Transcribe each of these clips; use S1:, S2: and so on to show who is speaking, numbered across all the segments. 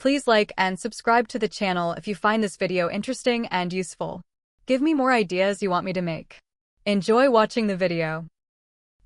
S1: Please like and subscribe to the channel if you find this video interesting and useful. Give me more ideas you want me to make. Enjoy watching the video.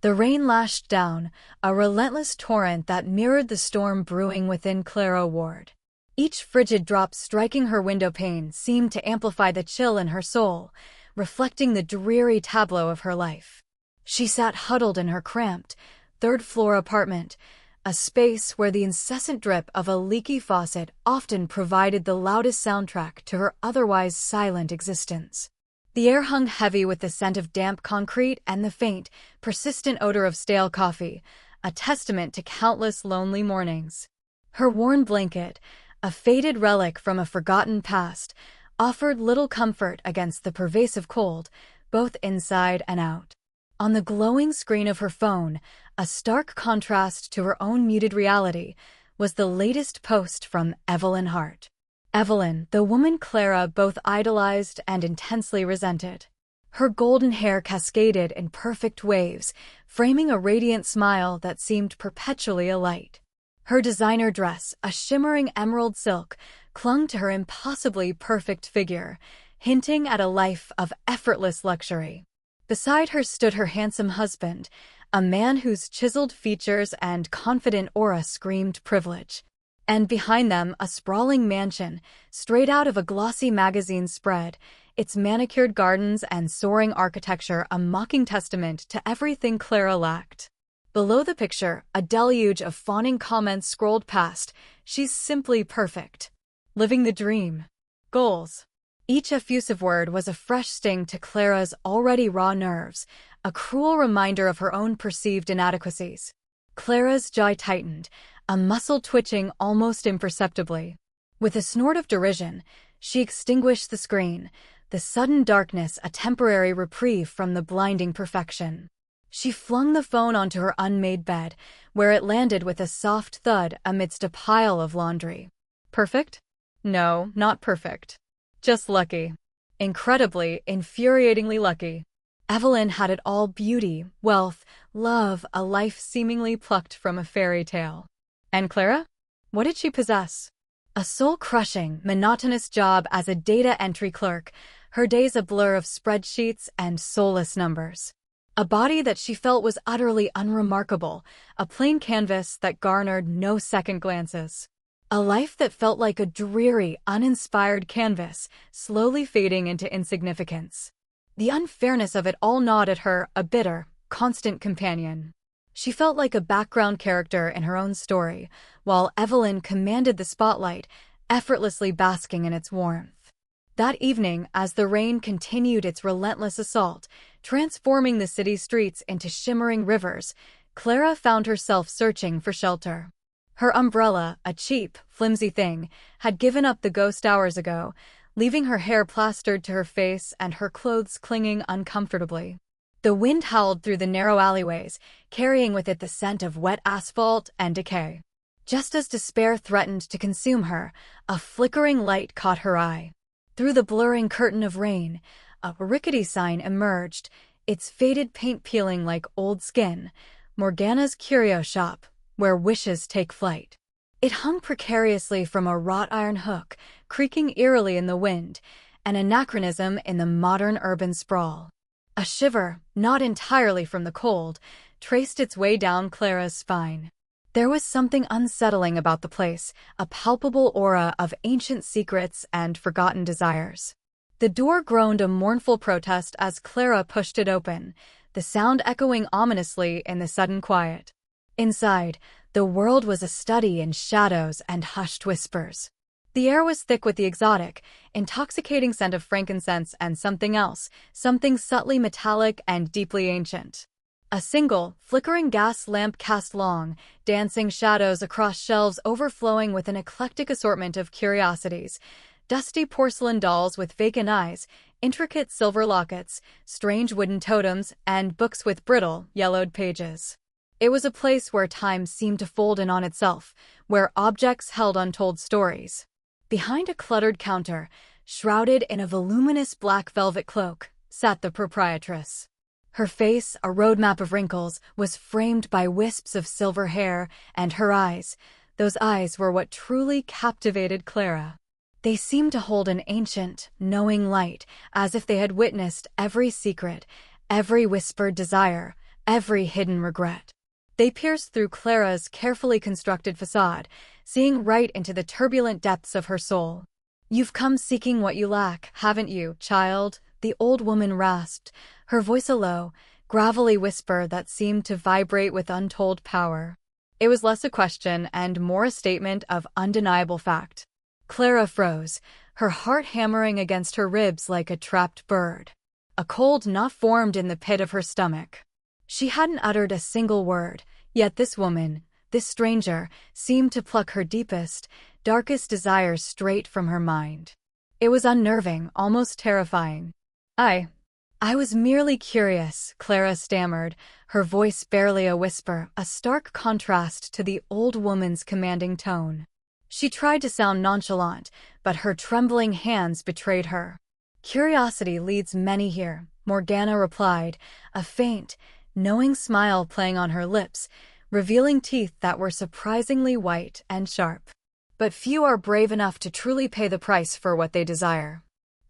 S1: The rain lashed down, a relentless torrent that mirrored the storm brewing within Clara Ward. Each frigid drop striking her window pane seemed to amplify the chill in her soul, reflecting the dreary tableau of her life. She sat huddled in her cramped, third-floor apartment, a space where the incessant drip of a leaky faucet often provided the loudest soundtrack to her otherwise silent existence. The air hung heavy with the scent of damp concrete and the faint, persistent odor of stale coffee, a testament to countless lonely mornings. Her worn blanket, a faded relic from a forgotten past, offered little comfort against the pervasive cold, both inside and out. On the glowing screen of her phone, a stark contrast to her own muted reality, was the latest post from Evelyn Hart. Evelyn, the woman Clara both idolized and intensely resented. Her golden hair cascaded in perfect waves, framing a radiant smile that seemed perpetually alight. Her designer dress, a shimmering emerald silk, clung to her impossibly perfect figure, hinting at a life of effortless luxury. Beside her stood her handsome husband, a man whose chiseled features and confident aura screamed privilege. And behind them, a sprawling mansion, straight out of a glossy magazine spread, its manicured gardens and soaring architecture a mocking testament to everything Clara lacked. Below the picture, a deluge of fawning comments scrolled past. "She's simply perfect. Living the dream." Goals. Each effusive word was a fresh sting to Clara's already raw nerves, a cruel reminder of her own perceived inadequacies. Clara's jaw tightened, a muscle twitching almost imperceptibly. With a snort of derision, she extinguished the screen, the sudden darkness a temporary reprieve from the blinding perfection. She flung the phone onto her unmade bed, where it landed with a soft thud amidst a pile of laundry. Perfect? No, not perfect. Just lucky. Incredibly, infuriatingly lucky. Evelyn had it all: beauty, wealth, love, a life seemingly plucked from a fairy tale. And Clara? What did she possess? A soul-crushing, monotonous job as a data entry clerk, her days a blur of spreadsheets and soulless numbers. A body that she felt was utterly unremarkable, a plain canvas that garnered no second glances. A life that felt like a dreary, uninspired canvas, slowly fading into insignificance. The unfairness of it all gnawed at her, a bitter, constant companion. She felt like a background character in her own story, while Evelyn commanded the spotlight, effortlessly basking in its warmth. That evening, as the rain continued its relentless assault, transforming the city streets into shimmering rivers, Clara found herself searching for shelter. Her umbrella, a cheap, flimsy thing, had given up the ghost hours ago, leaving her hair plastered to her face and her clothes clinging uncomfortably. The wind howled through the narrow alleyways, carrying with it the scent of wet asphalt and decay. Just as despair threatened to consume her, a flickering light caught her eye. Through the blurring curtain of rain, a rickety sign emerged, its faded paint peeling like old skin: Morgana's Curio Shop, where wishes take flight. It hung precariously from a wrought iron hook, creaking eerily in the wind, an anachronism in the modern urban sprawl. A shiver, not entirely from the cold, traced its way down Clara's spine. There was something unsettling about the place, a palpable aura of ancient secrets and forgotten desires. The door groaned a mournful protest as Clara pushed it open, the sound echoing ominously in the sudden quiet. Inside, the world was a study in shadows and hushed whispers. The air was thick with the exotic, intoxicating scent of frankincense and something else, something subtly metallic and deeply ancient. A single, flickering gas lamp cast long, dancing shadows across shelves overflowing with an eclectic assortment of curiosities: dusty porcelain dolls with vacant eyes, intricate silver lockets, strange wooden totems, and books with brittle, yellowed pages. It was a place where time seemed to fold in on itself, where objects held untold stories. Behind a cluttered counter, shrouded in a voluminous black velvet cloak, sat the proprietress. Her face, a roadmap of wrinkles, was framed by wisps of silver hair, and her eyes, Those eyes were what truly captivated Clara. They seemed to hold an ancient, knowing light, as if they had witnessed every secret, every whispered desire, every hidden regret. They pierced through Clara's carefully constructed facade, seeing right into the turbulent depths of her soul. "You've come seeking what you lack, haven't you, child?" the old woman rasped, her voice a low, gravelly whisper that seemed to vibrate with untold power. It was less a question and more a statement of undeniable fact. Clara froze, her heart hammering against her ribs like a trapped bird. A cold knot formed in the pit of her stomach. She hadn't uttered a single word, yet this woman, this stranger, seemed to pluck her deepest, darkest desires straight from her mind. It was unnerving, almost terrifying. I was merely curious," Clara stammered, her voice barely a whisper, a stark contrast to the old woman's commanding tone. She tried to sound nonchalant, but her trembling hands betrayed her. "Curiosity leads many here," Morgana replied, a faint, knowing smile playing on her lips, revealing teeth that were surprisingly white and sharp. "But few are brave enough to truly pay the price for what they desire."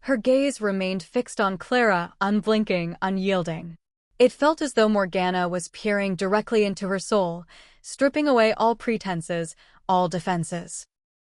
S1: Her gaze remained fixed on Clara, unblinking, unyielding. It felt as though Morgana was peering directly into her soul, stripping away all pretenses, all defenses.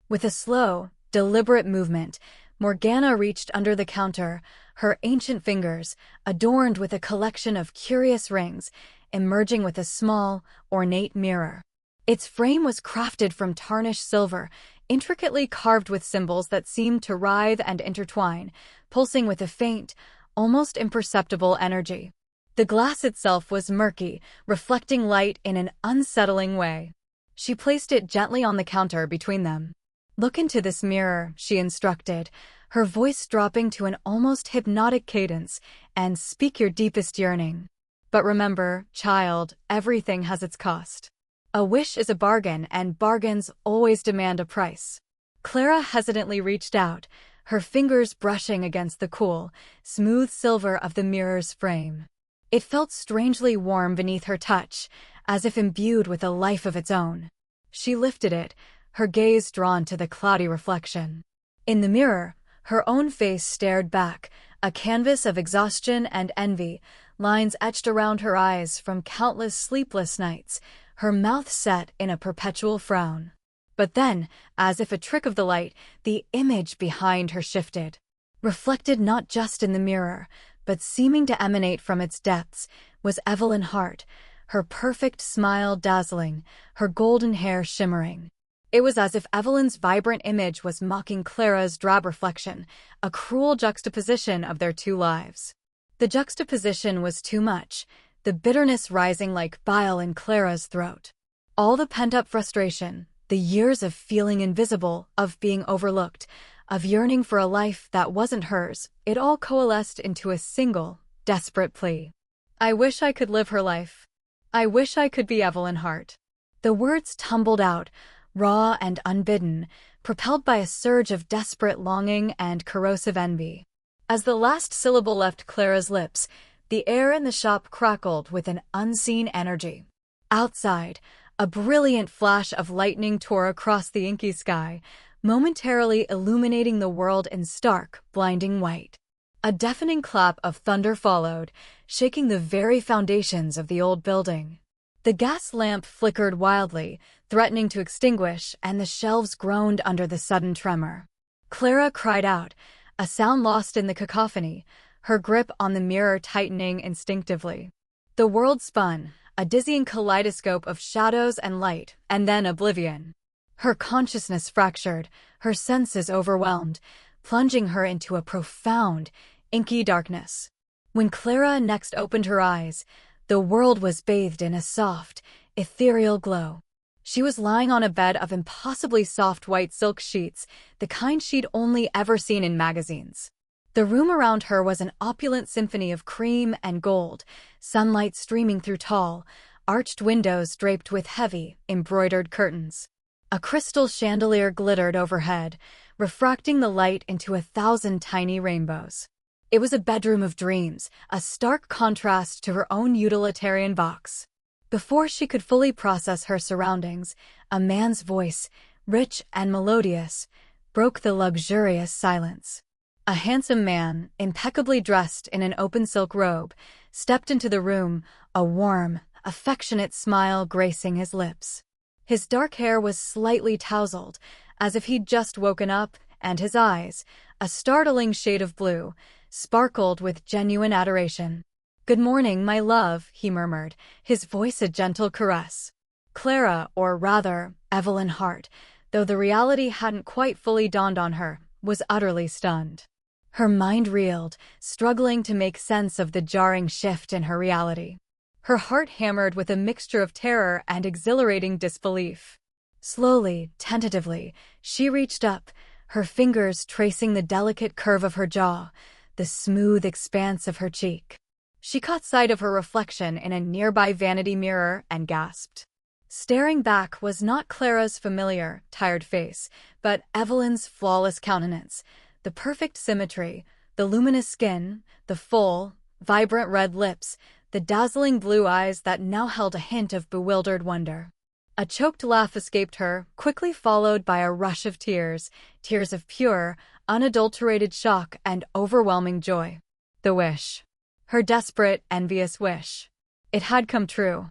S1: With a slow, deliberate movement, Morgana reached under the counter, her ancient fingers, adorned with a collection of curious rings, emerging with a small, ornate mirror. Its frame was crafted from tarnished silver, intricately carved with symbols that seemed to writhe and intertwine, pulsing with a faint, almost imperceptible energy. The glass itself was murky, reflecting light in an unsettling way. She placed it gently on the counter between them. "Look into this mirror," she instructed, her voice dropping to an almost hypnotic cadence, "and speak your deepest yearning. But remember, child, everything has its cost. A wish is a bargain, and bargains always demand a price." Clara hesitantly reached out, her fingers brushing against the cool, smooth silver of the mirror's frame. It felt strangely warm beneath her touch, as if imbued with a life of its own. She lifted it, her gaze drawn to the cloudy reflection. In the mirror, her own face stared back, a canvas of exhaustion and envy, lines etched around her eyes from countless sleepless nights, her mouth set in a perpetual frown. But then, as if a trick of the light, the image behind her shifted. Reflected not just in the mirror, but seeming to emanate from its depths, was Evelyn Hart, her perfect smile dazzling, her golden hair shimmering. It was as if Evelyn's vibrant image was mocking Clara's drab reflection, a cruel juxtaposition of their two lives. The juxtaposition was too much, the bitterness rising like bile in Clara's throat. All the pent-up frustration, the years of feeling invisible, of being overlooked, of yearning for a life that wasn't hers, it all coalesced into a single, desperate plea. "I wish I could live her life. I wish I could be Evelyn Hart." The words tumbled out, raw and unbidden, propelled by a surge of desperate longing and corrosive envy. As the last syllable left Clara's lips, the air in the shop crackled with an unseen energy. Outside, a brilliant flash of lightning tore across the inky sky, momentarily illuminating the world in stark, blinding white. A deafening clap of thunder followed, shaking the very foundations of the old building. The gas lamp flickered wildly, threatening to extinguish, and the shelves groaned under the sudden tremor. Clara cried out, a sound lost in the cacophony, her grip on the mirror tightening instinctively. The world spun, a dizzying kaleidoscope of shadows and light, and then oblivion. Her consciousness fractured, her senses overwhelmed, plunging her into a profound, inky darkness. When Clara next opened her eyes, the world was bathed in a soft, ethereal glow. She was lying on a bed of impossibly soft white silk sheets, the kind she'd only ever seen in magazines. The room around her was an opulent symphony of cream and gold, sunlight streaming through tall, arched windows draped with heavy, embroidered curtains. A crystal chandelier glittered overhead, refracting the light into 1,000 tiny rainbows. It was a bedroom of dreams, a stark contrast to her own utilitarian box. Before she could fully process her surroundings, a man's voice, rich and melodious, broke the luxurious silence. A handsome man, impeccably dressed in an open silk robe, stepped into the room, a warm, affectionate smile gracing his lips. His dark hair was slightly tousled, as if he'd just woken up, and his eyes, a startling shade of blue, sparkled with genuine adoration. "Good morning, my love," he murmured, his voice a gentle caress. Clara, or rather, Evelyn Hart, though the reality hadn't quite fully dawned on her, was utterly stunned. Her mind reeled, struggling to make sense of the jarring shift in her reality. Her heart hammered with a mixture of terror and exhilarating disbelief. Slowly, tentatively, she reached up, her fingers tracing the delicate curve of her jaw, the smooth expanse of her cheek. She caught sight of her reflection in a nearby vanity mirror and gasped. Staring back was not Clara's familiar, tired face, but Evelyn's flawless countenance, the perfect symmetry, the luminous skin, the full, vibrant red lips, the dazzling blue eyes that now held a hint of bewildered wonder. A choked laugh escaped her, quickly followed by a rush of tears, tears of pure, unadulterated shock and overwhelming joy. The wish. Her desperate, envious wish. It had come true.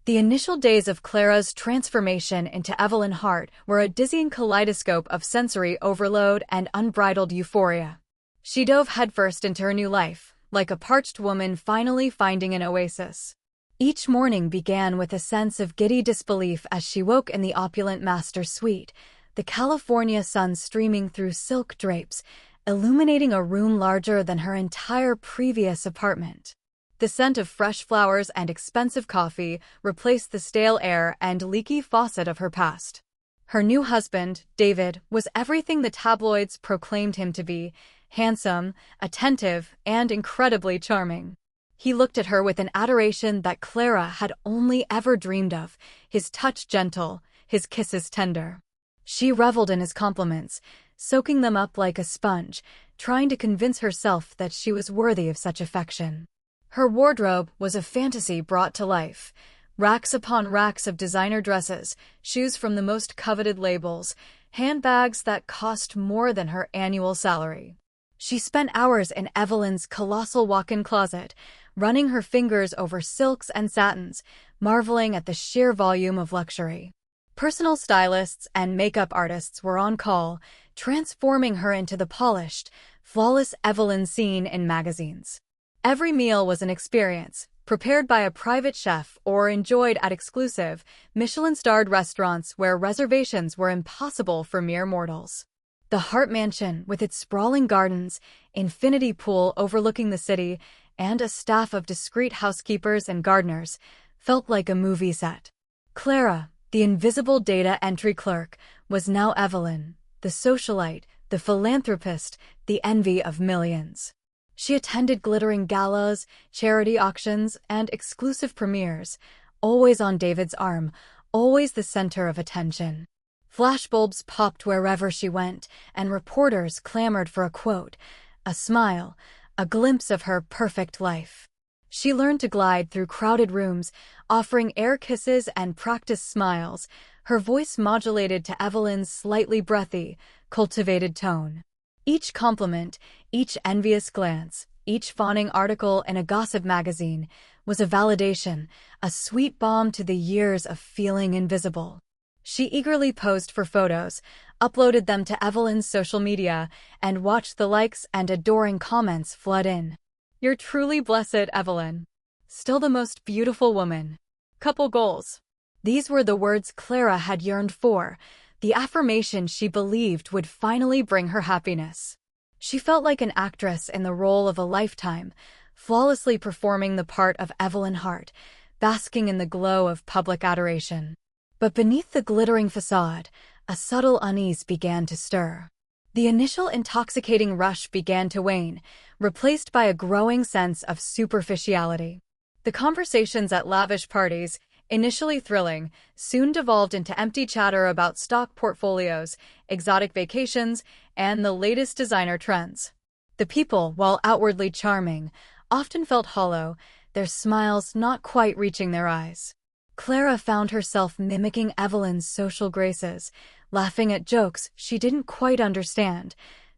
S1: The initial days of Clara's transformation into Evelyn Hart were a dizzying kaleidoscope of sensory overload and unbridled euphoria. She dove headfirst into her new life, like a parched woman finally finding an oasis. Each morning began with a sense of giddy disbelief as she woke in the opulent master suite, the California sun streaming through silk drapes, illuminating a room larger than her entire previous apartment. The scent of fresh flowers and expensive coffee replaced the stale air and leaky faucet of her past. Her new husband, David, was everything the tabloids proclaimed him to be: handsome, attentive, and incredibly charming. He looked at her with an adoration that Clara had only ever dreamed of, his touch gentle, his kisses tender. She reveled in his compliments, soaking them up like a sponge, trying to convince herself that she was worthy of such affection. Her wardrobe was a fantasy brought to life. Racks upon racks of designer dresses, shoes from the most coveted labels, handbags that cost more than her annual salary. She spent hours in Evelyn's colossal walk-in closet, running her fingers over silks and satins, marveling at the sheer volume of luxury. Personal stylists and makeup artists were on call, transforming her into the polished, flawless Evelyn seen in magazines. Every meal was an experience, prepared by a private chef or enjoyed at exclusive, Michelin-starred restaurants where reservations were impossible for mere mortals. The Hart Mansion, with its sprawling gardens, infinity pool overlooking the city, and a staff of discreet housekeepers and gardeners, felt like a movie set. Clara, the invisible data entry clerk, was now Evelyn, the socialite, the philanthropist, the envy of millions. She attended glittering galas, charity auctions, and exclusive premieres, always on David's arm, always the center of attention. Flashbulbs popped wherever she went, and reporters clamored for a quote, a smile, a glimpse of her perfect life. She learned to glide through crowded rooms, offering air kisses and practiced smiles, her voice modulated to Evelyn's slightly breathy, cultivated tone. Each compliment, each envious glance, each fawning article in a gossip magazine was a validation, a sweet balm to the years of feeling invisible. She eagerly posed for photos, uploaded them to Evelyn's social media, and watched the likes and adoring comments flood in. "You're truly blessed, Evelyn. Still the most beautiful woman. Couple goals." These were the words Clara had yearned for, the affirmation she believed would finally bring her happiness. She felt like an actress in the role of a lifetime, flawlessly performing the part of Evelyn Hart, basking in the glow of public adoration. But beneath the glittering facade, a subtle unease began to stir. The initial intoxicating rush began to wane, replaced by a growing sense of superficiality. The conversations at lavish parties, initially thrilling, soon devolved into empty chatter about stock portfolios, exotic vacations, and the latest designer trends. The people, while outwardly charming, often felt hollow, their smiles not quite reaching their eyes. Clara found herself mimicking Evelyn's social graces, laughing at jokes she didn't quite understand,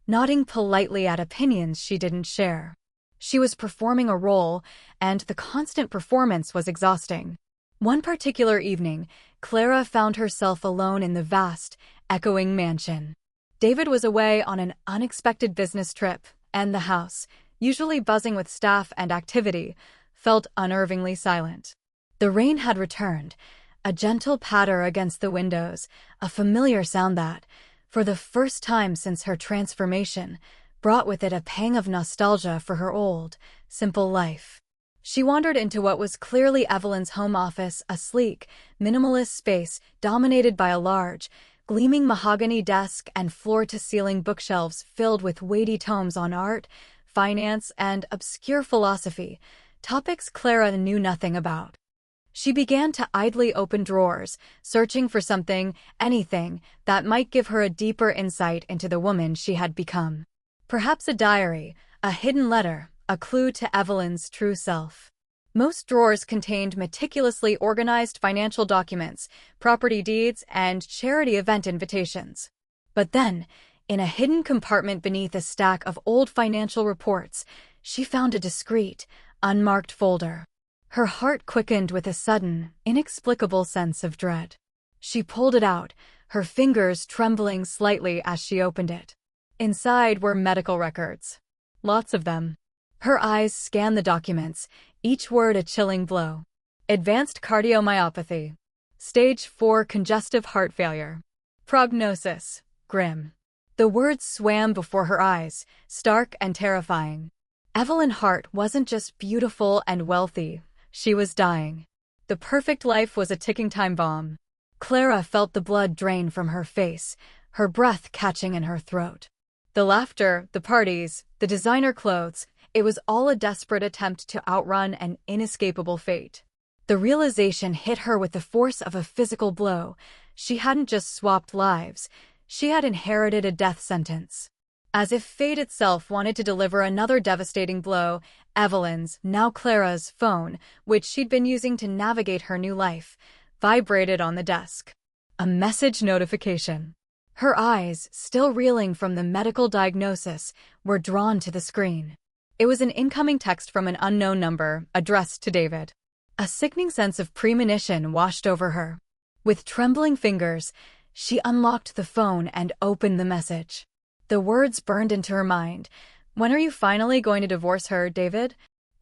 S1: nodding politely at opinions she didn't share. She was performing a role, and the constant performance was exhausting. One particular evening, Clara found herself alone in the vast, echoing mansion. David was away on an unexpected business trip, and the house, usually buzzing with staff and activity, felt unnervingly silent. The rain had returned, a gentle patter against the windows, a familiar sound that, for the first time since her transformation, brought with it a pang of nostalgia for her old, simple life. She wandered into what was clearly Evelyn's home office, a sleek, minimalist space dominated by a large, gleaming mahogany desk and floor-to-ceiling bookshelves filled with weighty tomes on art, finance, and obscure philosophy, topics Clara knew nothing about. She began to idly open drawers, searching for something, anything, that might give her a deeper insight into the woman she had become. Perhaps a diary, a hidden letter, a clue to Evelyn's true self. Most drawers contained meticulously organized financial documents, property deeds, and charity event invitations. But then, in a hidden compartment beneath a stack of old financial reports, she found a discreet, unmarked folder. Her heart quickened with a sudden, inexplicable sense of dread. She pulled it out, her fingers trembling slightly as she opened it. Inside were medical records. Lots of them. Her eyes scanned the documents, each word a chilling blow. Advanced cardiomyopathy. Stage 4 congestive heart failure. Prognosis. Grim. The words swam before her eyes, stark and terrifying. Evelyn Hart wasn't just beautiful and wealthy, she was dying. The perfect life was a ticking time bomb. Clara felt the blood drain from her face, her breath catching in her throat. The laughter, the parties, the designer clothes, it was all a desperate attempt to outrun an inescapable fate. The realization hit her with the force of a physical blow. She hadn't just swapped lives, she had inherited a death sentence. As if fate itself wanted to deliver another devastating blow, Evelyn's, now Clara's, phone, which she'd been using to navigate her new life, vibrated on the desk. A message notification. Her eyes, still reeling from the medical diagnosis, were drawn to the screen. It was an incoming text from an unknown number, addressed to David. A sickening sense of premonition washed over her. With trembling fingers, she unlocked the phone and opened the message. The words burned into her mind. "When are you finally going to divorce her, David?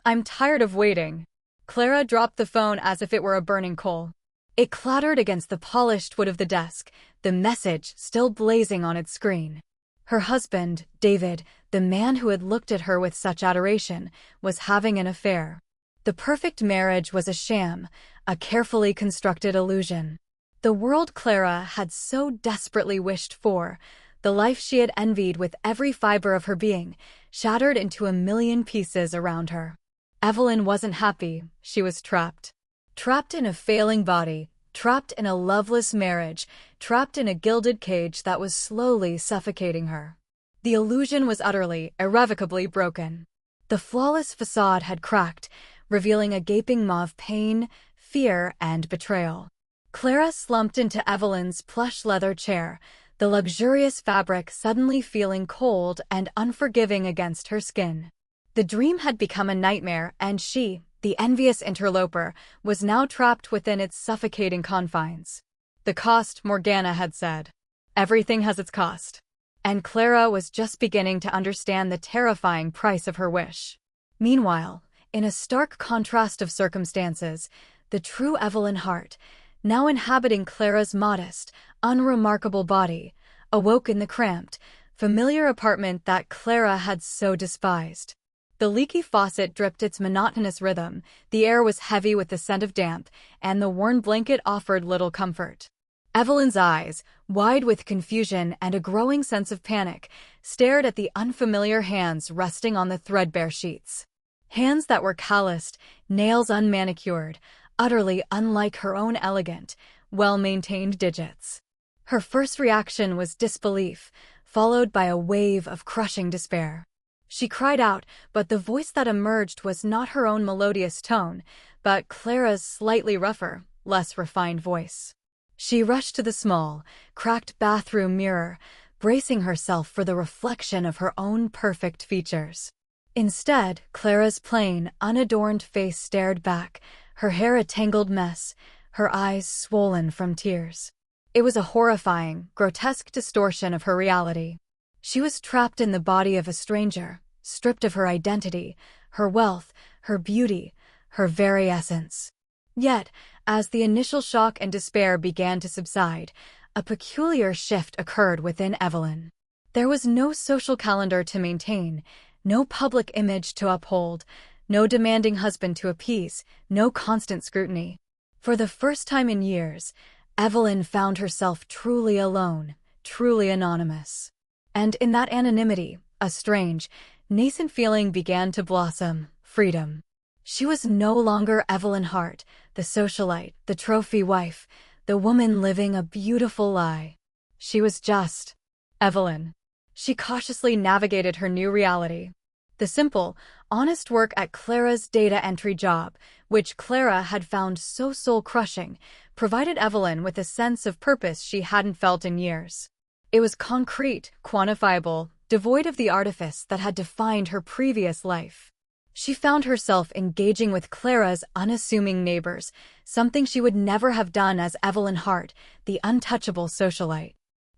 S1: I'm tired of waiting." Clara dropped the phone as if it were a burning coal. It clattered against the polished wood of the desk, the message still blazing on its screen. Her husband, David, the man who had looked at her with such adoration, was having an affair. The perfect marriage was a sham, a carefully constructed illusion. The world Clara had so desperately wished for, the life she had envied with every fiber of her being, shattered into a million pieces around her. Evelyn wasn't happy, she was trapped. Trapped in a failing body, trapped in a loveless marriage, trapped in a gilded cage that was slowly suffocating her. The illusion was utterly, irrevocably broken. The flawless facade had cracked, revealing a gaping maw of pain, fear, and betrayal. Clara slumped into Evelyn's plush leather chair, the luxurious fabric suddenly feeling cold and unforgiving against her skin. The dream had become a nightmare, and she, the envious interloper, was now trapped within its suffocating confines. The cost, Morgana had said. Everything has its cost. And Clara was just beginning to understand the terrifying price of her wish. Meanwhile, in a stark contrast of circumstances, the true Evelyn Hart, now inhabiting Clara's modest, unremarkable body, awoke in the cramped, familiar apartment that Clara had so despised. The leaky faucet dripped its monotonous rhythm, the air was heavy with the scent of damp, and the worn blanket offered little comfort. Evelyn's eyes, wide with confusion and a growing sense of panic, stared at the unfamiliar hands resting on the threadbare sheets. Hands that were calloused, nails unmanicured, utterly unlike her own elegant, well-maintained digits. Her first reaction was disbelief, followed by a wave of crushing despair. She cried out, but the voice that emerged was not her own melodious tone, but Clara's slightly rougher, less refined voice. She rushed to the small, cracked bathroom mirror, bracing herself for the reflection of her own perfect features. Instead, Clara's plain, unadorned face stared back, her hair a tangled mess, her eyes swollen from tears. It was a horrifying, grotesque distortion of her reality. She was trapped in the body of a stranger, stripped of her identity, her wealth, her beauty, her very essence. Yet, as the initial shock and despair began to subside, a peculiar shift occurred within Evelyn. There was no social calendar to maintain, no public image to uphold, no demanding husband to appease, no constant scrutiny. For the first time in years, Evelyn found herself truly alone, truly anonymous. And in that anonymity, a strange, nascent feeling began to blossom: freedom. She was no longer Evelyn Hart, the socialite, the trophy wife, the woman living a beautiful lie. She was just Evelyn. She cautiously navigated her new reality. The simple, honest work at Clara's data entry job, which Clara had found so soul-crushing, provided Evelyn with a sense of purpose she hadn't felt in years. It was concrete, quantifiable, devoid of the artifice that had defined her previous life. She found herself engaging with Clara's unassuming neighbors, something she would never have done as Evelyn Hart, the untouchable socialite.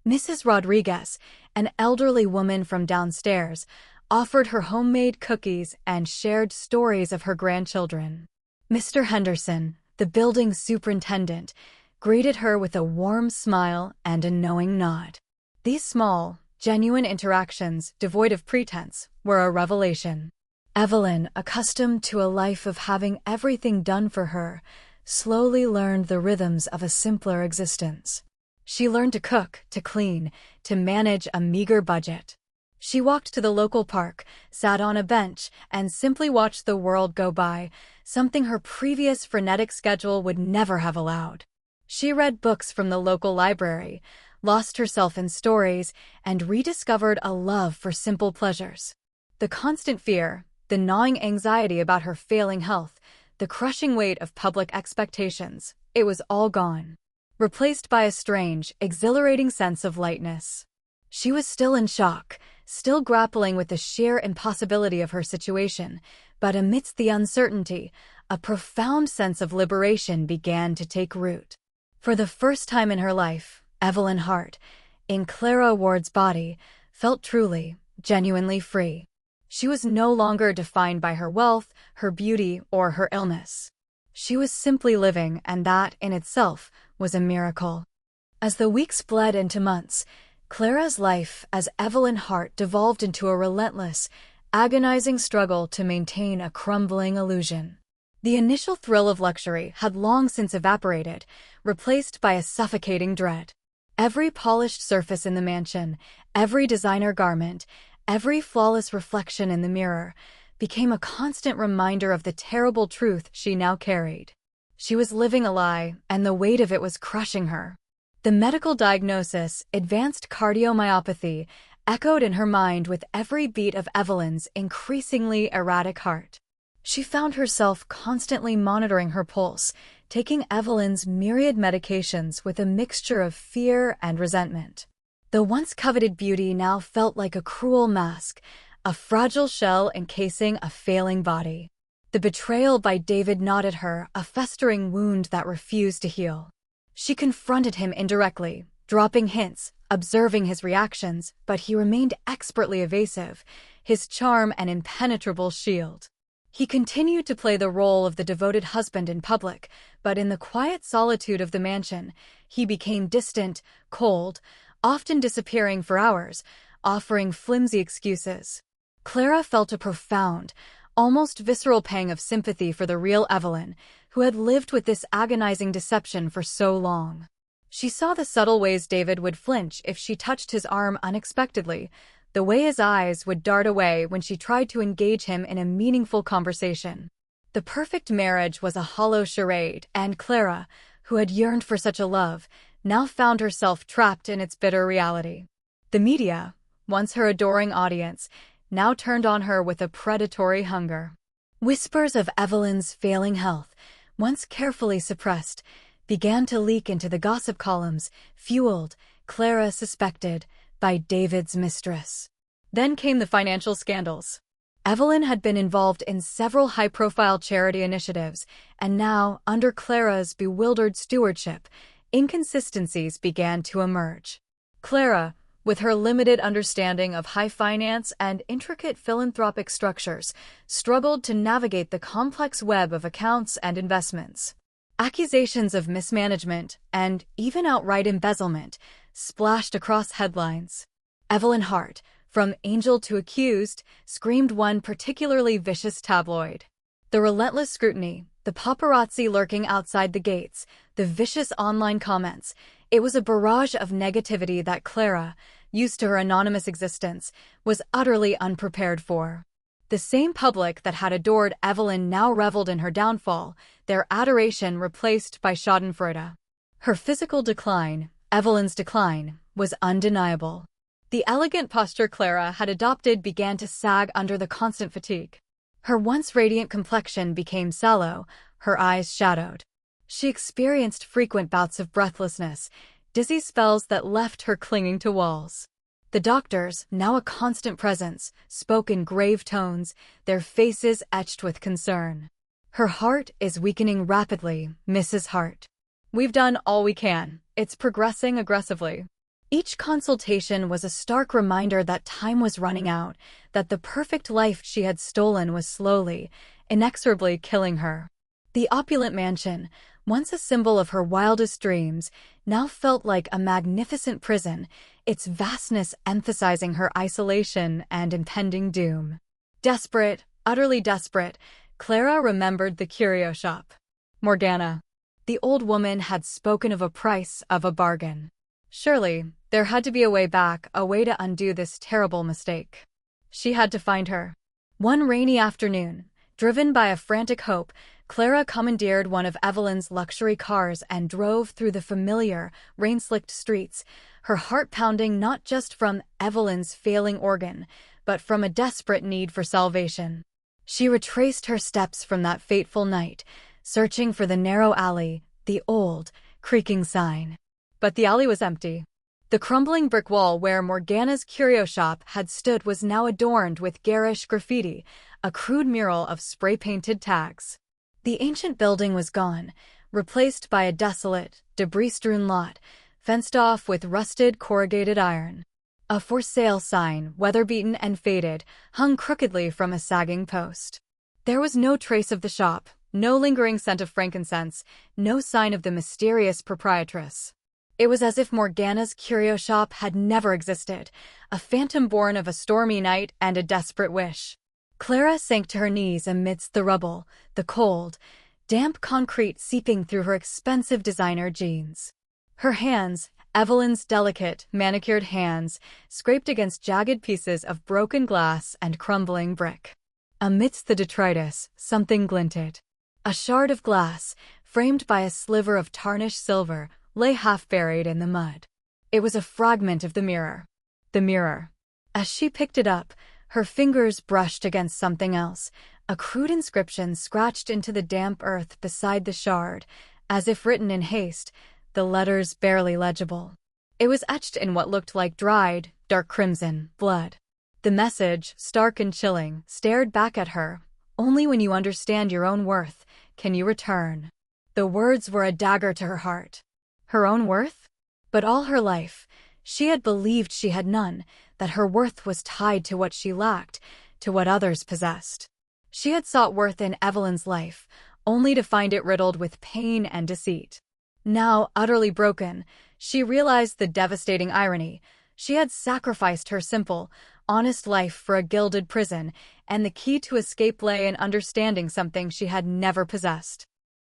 S1: Mrs. Rodriguez, an elderly woman from downstairs, offered her homemade cookies and shared stories of her grandchildren. Mr. Henderson, the building superintendent, greeted her with a warm smile and a knowing nod. These small, genuine interactions, devoid of pretense, were a revelation. Evelyn, accustomed to a life of having everything done for her, slowly learned the rhythms of a simpler existence. She learned to cook, to clean, to manage a meager budget. She walked to the local park, sat on a bench, and simply watched the world go by, something her previous frenetic schedule would never have allowed. She read books from the local library, lost herself in stories, and rediscovered a love for simple pleasures. The constant fear, the gnawing anxiety about her failing health, the crushing weight of public expectations, it was all gone, replaced by a strange, exhilarating sense of lightness. She was still in shock, still grappling with the sheer impossibility of her situation, but amidst the uncertainty, a profound sense of liberation began to take root. For the first time in her life, Evelyn Hart, in Clara Ward's body, felt truly, genuinely free. She was no longer defined by her wealth, her beauty, or her illness. She was simply living, and that, in itself, was a miracle. As the weeks bled into months, Clara's life as Evelyn Hart devolved into a relentless, agonizing struggle to maintain a crumbling illusion. The initial thrill of luxury had long since evaporated, replaced by a suffocating dread. Every polished surface in the mansion, every designer garment, every flawless reflection in the mirror, became a constant reminder of the terrible truth she now carried. She was living a lie, and the weight of it was crushing her. The medical diagnosis, advanced cardiomyopathy, echoed in her mind with every beat of Evelyn's increasingly erratic heart. She found herself constantly monitoring her pulse, taking Evelyn's myriad medications with a mixture of fear and resentment. The once coveted beauty now felt like a cruel mask, a fragile shell encasing a failing body. The betrayal by David gnawed at her, a festering wound that refused to heal. She confronted him indirectly, dropping hints, observing his reactions, but he remained expertly evasive, his charm an impenetrable shield. He continued to play the role of the devoted husband in public, but in the quiet solitude of the mansion, he became distant, cold, often disappearing for hours, offering flimsy excuses. Clara felt a profound, almost visceral pang of sympathy for the real Evelyn, who had lived with this agonizing deception for so long. She saw the subtle ways David would flinch if she touched his arm unexpectedly, the way his eyes would dart away when she tried to engage him in a meaningful conversation. The perfect marriage was a hollow charade, and Clara, who had yearned for such a love, now found herself trapped in its bitter reality. The media, once her adoring audience, now turned on her with a predatory hunger. Whispers of Evelyn's failing health, once carefully suppressed, began to leak into the gossip columns, fueled, Clara suspected, by David's mistress. Then came the financial scandals. Evelyn had been involved in several high-profile charity initiatives, and now, under Clara's bewildered stewardship, inconsistencies began to emerge. Clara, with her limited understanding of high finance and intricate philanthropic structures, struggled to navigate the complex web of accounts and investments. Accusations of mismanagement and even outright embezzlement splashed across headlines. Evelyn Hart, from angel to accused, screamed one particularly vicious tabloid. The relentless scrutiny, the paparazzi lurking outside the gates, the vicious online comments, it was a barrage of negativity that Clara, used to her anonymous existence, was utterly unprepared for. The same public that had adored Evelyn now reveled in her downfall, their adoration replaced by schadenfreude. Her physical decline, Evelyn's decline, was undeniable. The elegant posture Clara had adopted began to sag under the constant fatigue. Her once radiant complexion became sallow, her eyes shadowed. She experienced frequent bouts of breathlessness, dizzy spells that left her clinging to walls. The doctors, now a constant presence, spoke in grave tones, their faces etched with concern. "Her heart is weakening rapidly, Mrs. Hart. We've done all we can. It's progressing aggressively." Each consultation was a stark reminder that time was running out, that the perfect life she had stolen was slowly, inexorably killing her. The opulent mansion, once a symbol of her wildest dreams, now felt like a magnificent prison, its vastness emphasizing her isolation and impending doom. Desperate, utterly desperate, Clara remembered the curio shop. Morgana. The old woman had spoken of a price, of a bargain. Surely, there had to be a way back, a way to undo this terrible mistake. She had to find her. One rainy afternoon, driven by a frantic hope, Clara commandeered one of Evelyn's luxury cars and drove through the familiar, rain-slicked streets, her heart pounding not just from Evelyn's failing organ, but from a desperate need for salvation. She retraced her steps from that fateful night, searching for the narrow alley, the old, creaking sign. But the alley was empty. The crumbling brick wall where Morgana's curio shop had stood was now adorned with garish graffiti, a crude mural of spray-painted tags. The ancient building was gone, replaced by a desolate, debris-strewn lot, fenced off with rusted corrugated iron. A for sale sign, weather-beaten and faded, hung crookedly from a sagging post. There was no trace of the shop, no lingering scent of frankincense, no sign of the mysterious proprietress. It was as if Morgana's curio shop had never existed, a phantom born of a stormy night and a desperate wish. Clara sank to her knees amidst the rubble, the cold, damp concrete seeping through her expensive designer jeans. Her hands, Evelyn's delicate, manicured hands, scraped against jagged pieces of broken glass and crumbling brick. Amidst the detritus, something glinted. A shard of glass, framed by a sliver of tarnished silver, lay half-buried in the mud. It was a fragment of the mirror. The mirror. As she picked it up, her fingers brushed against something else, a crude inscription scratched into the damp earth beside the shard, as if written in haste, the letters barely legible. It was etched in what looked like dried, dark crimson, blood. The message, stark and chilling, stared back at her. "Only when you understand your own worth can you return." The words were a dagger to her heart. Her own worth? But all her life, she had believed she had none, that her worth was tied to what she lacked, to what others possessed. She had sought worth in Evelyn's life, only to find it riddled with pain and deceit. Now, utterly broken, she realized the devastating irony. She had sacrificed her simple, honest life for a gilded prison, and the key to escape lay in understanding something she had never possessed.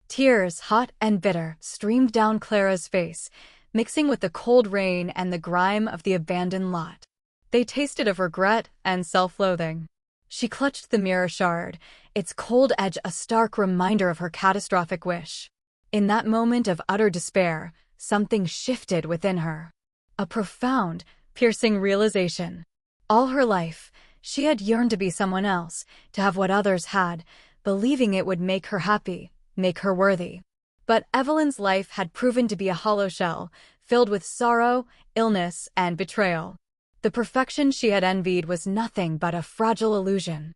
S1: Tears, hot and bitter, streamed down Clara's face, mixing with the cold rain and the grime of the abandoned lot. They tasted of regret and self-loathing. She clutched the mirror shard, its cold edge a stark reminder of her catastrophic wish. In that moment of utter despair, something shifted within her. A profound, piercing realization. All her life, she had yearned to be someone else, to have what others had, believing it would make her happy, make her worthy. But Evelyn's life had proven to be a hollow shell, filled with sorrow, illness, and betrayal. The perfection she had envied was nothing but a fragile illusion.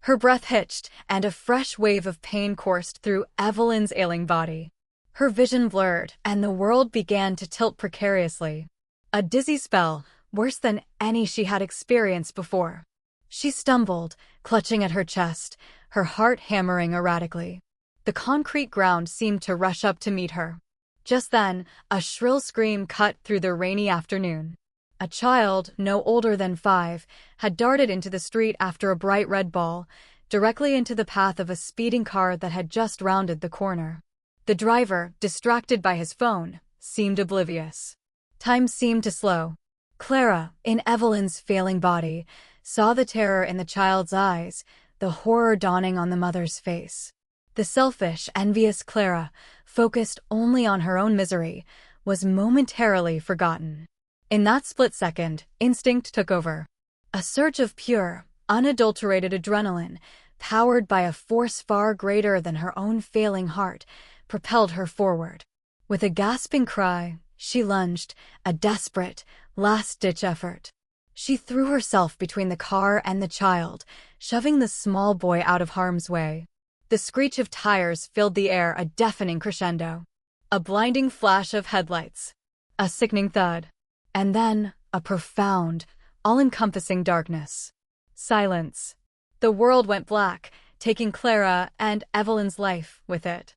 S1: Her breath hitched, and a fresh wave of pain coursed through Evelyn's ailing body. Her vision blurred, and the world began to tilt precariously. A dizzy spell, worse than any she had experienced before. She stumbled, clutching at her chest, her heart hammering erratically. The concrete ground seemed to rush up to meet her. Just then, a shrill scream cut through the rainy afternoon. A child, no older than 5, had darted into the street after a bright red ball, directly into the path of a speeding car that had just rounded the corner. The driver, distracted by his phone, seemed oblivious. Time seemed to slow. Clara, in Evelyn's failing body, saw the terror in the child's eyes, the horror dawning on the mother's face. The selfish, envious Clara, focused only on her own misery, was momentarily forgotten. In that split second, instinct took over. A surge of pure, unadulterated adrenaline, powered by a force far greater than her own failing heart, propelled her forward. With a gasping cry, she lunged, a desperate, last-ditch effort. She threw herself between the car and the child, shoving the small boy out of harm's way. The screech of tires filled the air, a deafening crescendo. A blinding flash of headlights. A sickening thud. And then, a profound, all-encompassing darkness. Silence. The world went black, taking Clara and Evelyn's life with it.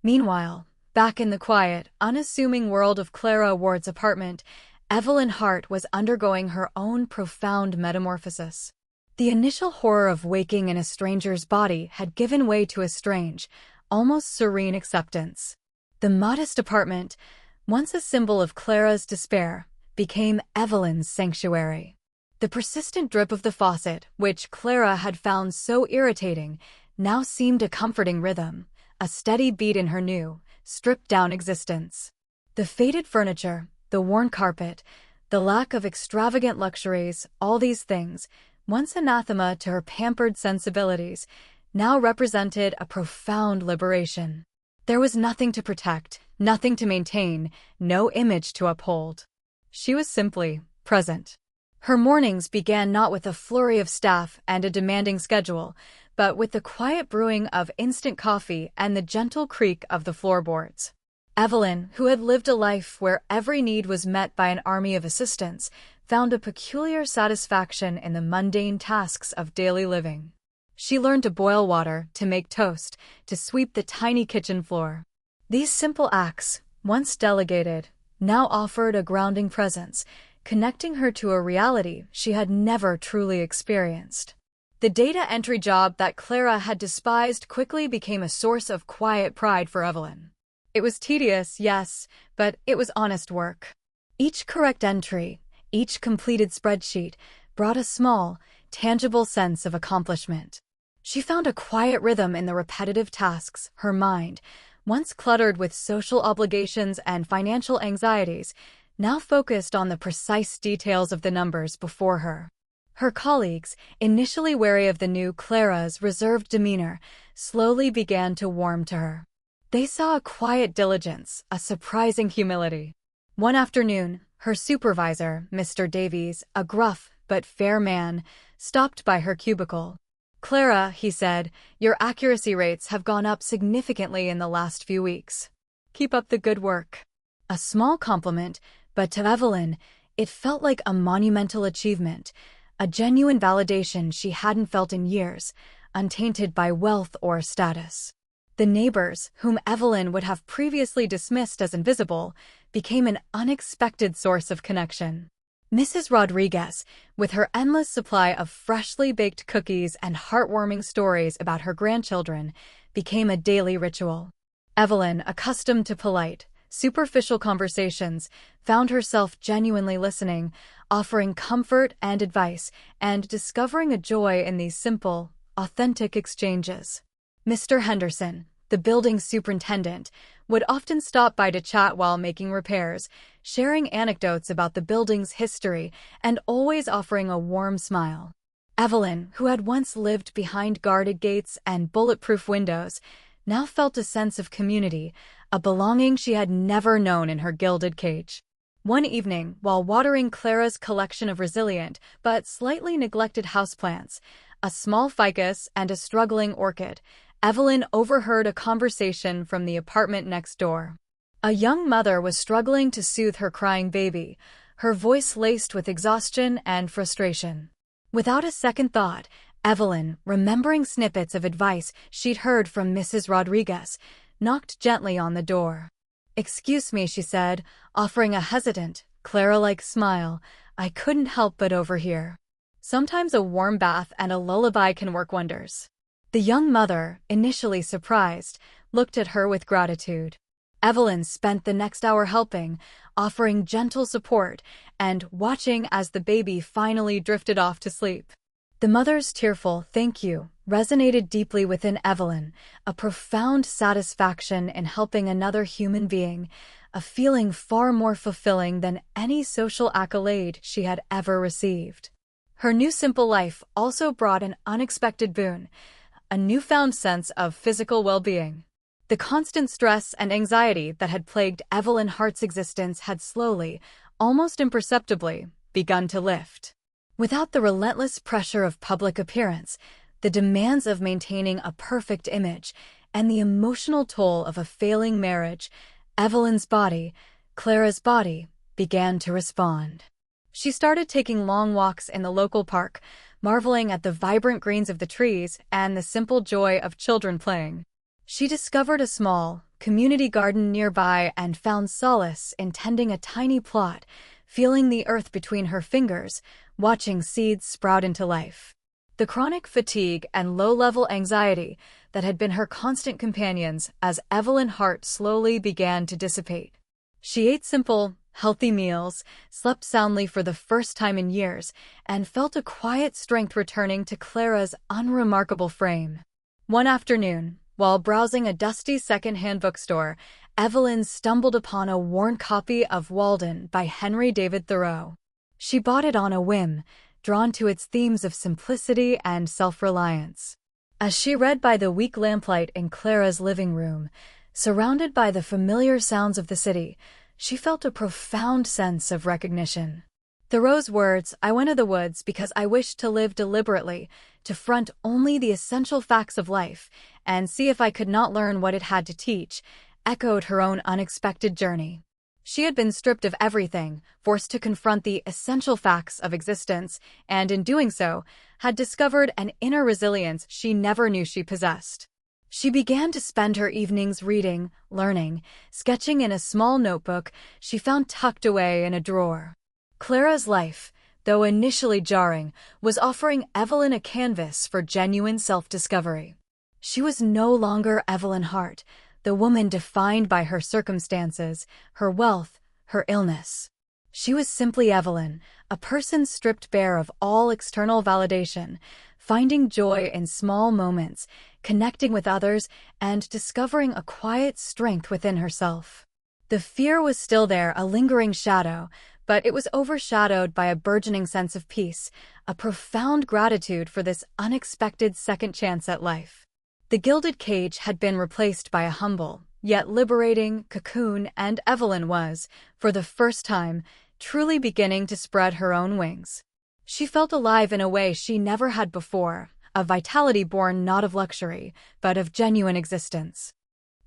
S1: Meanwhile, back in the quiet, unassuming world of Clara Ward's apartment, Evelyn Hart was undergoing her own profound metamorphosis. The initial horror of waking in a stranger's body had given way to a strange, almost serene acceptance. The modest apartment, once a symbol of Clara's despair, became Evelyn's sanctuary. The persistent drip of the faucet, which Clara had found so irritating, now seemed a comforting rhythm, a steady beat in her new, stripped-down existence. The faded furniture, the worn carpet, the lack of extravagant luxuries, all these things, once anathema to her pampered sensibilities, now represented a profound liberation. There was nothing to protect, nothing to maintain, no image to uphold. She was simply present. Her mornings began not with a flurry of staff and a demanding schedule, but with the quiet brewing of instant coffee and the gentle creak of the floorboards. Evelyn, who had lived a life where every need was met by an army of assistants, found a peculiar satisfaction in the mundane tasks of daily living. She learned to boil water, to make toast, to sweep the tiny kitchen floor. These simple acts, once delegated, now offered a grounding presence, connecting her to a reality she had never truly experienced. The data entry job that Clara had despised quickly became a source of quiet pride for Evelyn. It was tedious, yes, but it was honest work. Each correct entry, each completed spreadsheet, brought a small, tangible sense of accomplishment. She found a quiet rhythm in the repetitive tasks. Her mind, once cluttered with social obligations and financial anxieties, now focused on the precise details of the numbers before her. Her colleagues, initially wary of the new Clara's reserved demeanor, slowly began to warm to her. They saw a quiet diligence, a surprising humility. One afternoon, her supervisor, Mr. Davies, a gruff but fair man, stopped by her cubicle. "Clara," he said, "your accuracy rates have gone up significantly in the last few weeks. Keep up the good work." A small compliment, but to Evelyn, it felt like a monumental achievement, a genuine validation she hadn't felt in years, untainted by wealth or status. The neighbors, whom Evelyn would have previously dismissed as invisible, became an unexpected source of connection. Mrs. Rodriguez, with her endless supply of freshly baked cookies and heartwarming stories about her grandchildren, became a daily ritual. Evelyn, accustomed to polite, superficial conversations, found herself genuinely listening, offering comfort and advice, and discovering a joy in these simple, authentic exchanges. Mr. Henderson, the building superintendent, would often stop by to chat while making repairs, sharing anecdotes about the building's history and always offering a warm smile. Evelyn, who had once lived behind guarded gates and bulletproof windows, now felt a sense of community, a belonging she had never known in her gilded cage. One evening, while watering Clara's collection of resilient but slightly neglected houseplants, a small ficus and a struggling orchid, Evelyn overheard a conversation from the apartment next door. A young mother was struggling to soothe her crying baby, her voice laced with exhaustion and frustration. Without a second thought, Evelyn, remembering snippets of advice she'd heard from Mrs. Rodriguez, knocked gently on the door. "Excuse me," she said, offering a hesitant, Clara-like smile. "I couldn't help but overhear." Sometimes a warm bath and a lullaby can work wonders. The young mother, initially surprised, looked at her with gratitude. Evelyn spent the next hour helping, offering gentle support, and watching as the baby finally drifted off to sleep. The mother's tearful "thank you" resonated deeply within Evelyn, a profound satisfaction in helping another human being, a feeling far more fulfilling than any social accolade she had ever received. Her new simple life also brought an unexpected boon, a newfound sense of physical well-being. The constant stress and anxiety that had plagued Evelyn Hart's existence had slowly, almost imperceptibly, begun to lift. Without the relentless pressure of public appearance, the demands of maintaining a perfect image, and the emotional toll of a failing marriage, Evelyn's body, Clara's body, began to respond. She started taking long walks in the local park, marveling at the vibrant greens of the trees and the simple joy of children playing. She discovered a small, community garden nearby and found solace in tending a tiny plot, feeling the earth between her fingers, watching seeds sprout into life. The chronic fatigue and low-level anxiety that had been her constant companions as Evelyn Hart slowly began to dissipate. She ate simple, healthy meals, slept soundly for the first time in years, and felt a quiet strength returning to Clara's unremarkable frame. One afternoon, while browsing a dusty second-hand bookstore, Evelyn stumbled upon a worn copy of Walden by Henry David Thoreau. She bought it on a whim, drawn to its themes of simplicity and self-reliance. As she read by the weak lamplight in Clara's living room, surrounded by the familiar sounds of the city, she felt a profound sense of recognition. Thoreau's words, "I went to the woods because I wished to live deliberately, to front only the essential facts of life, and see if I could not learn what it had to teach," echoed her own unexpected journey. She had been stripped of everything, forced to confront the essential facts of existence, and in doing so, had discovered an inner resilience she never knew she possessed. She began to spend her evenings reading, learning, sketching in a small notebook she found tucked away in a drawer. Clara's life, though initially jarring, was offering Evelyn a canvas for genuine self-discovery. She was no longer Evelyn Hart, the woman defined by her circumstances, her wealth, her illness. She was simply Evelyn, a person stripped bare of all external validation, finding joy in small moments, connecting with others, and discovering a quiet strength within herself. The fear was still there, a lingering shadow, but it was overshadowed by a burgeoning sense of peace, a profound gratitude for this unexpected second chance at life. The gilded cage had been replaced by a humble, yet liberating, cocoon, and Evelyn was, for the first time, truly beginning to spread her own wings. She felt alive in a way she never had before, a vitality born not of luxury, but of genuine existence.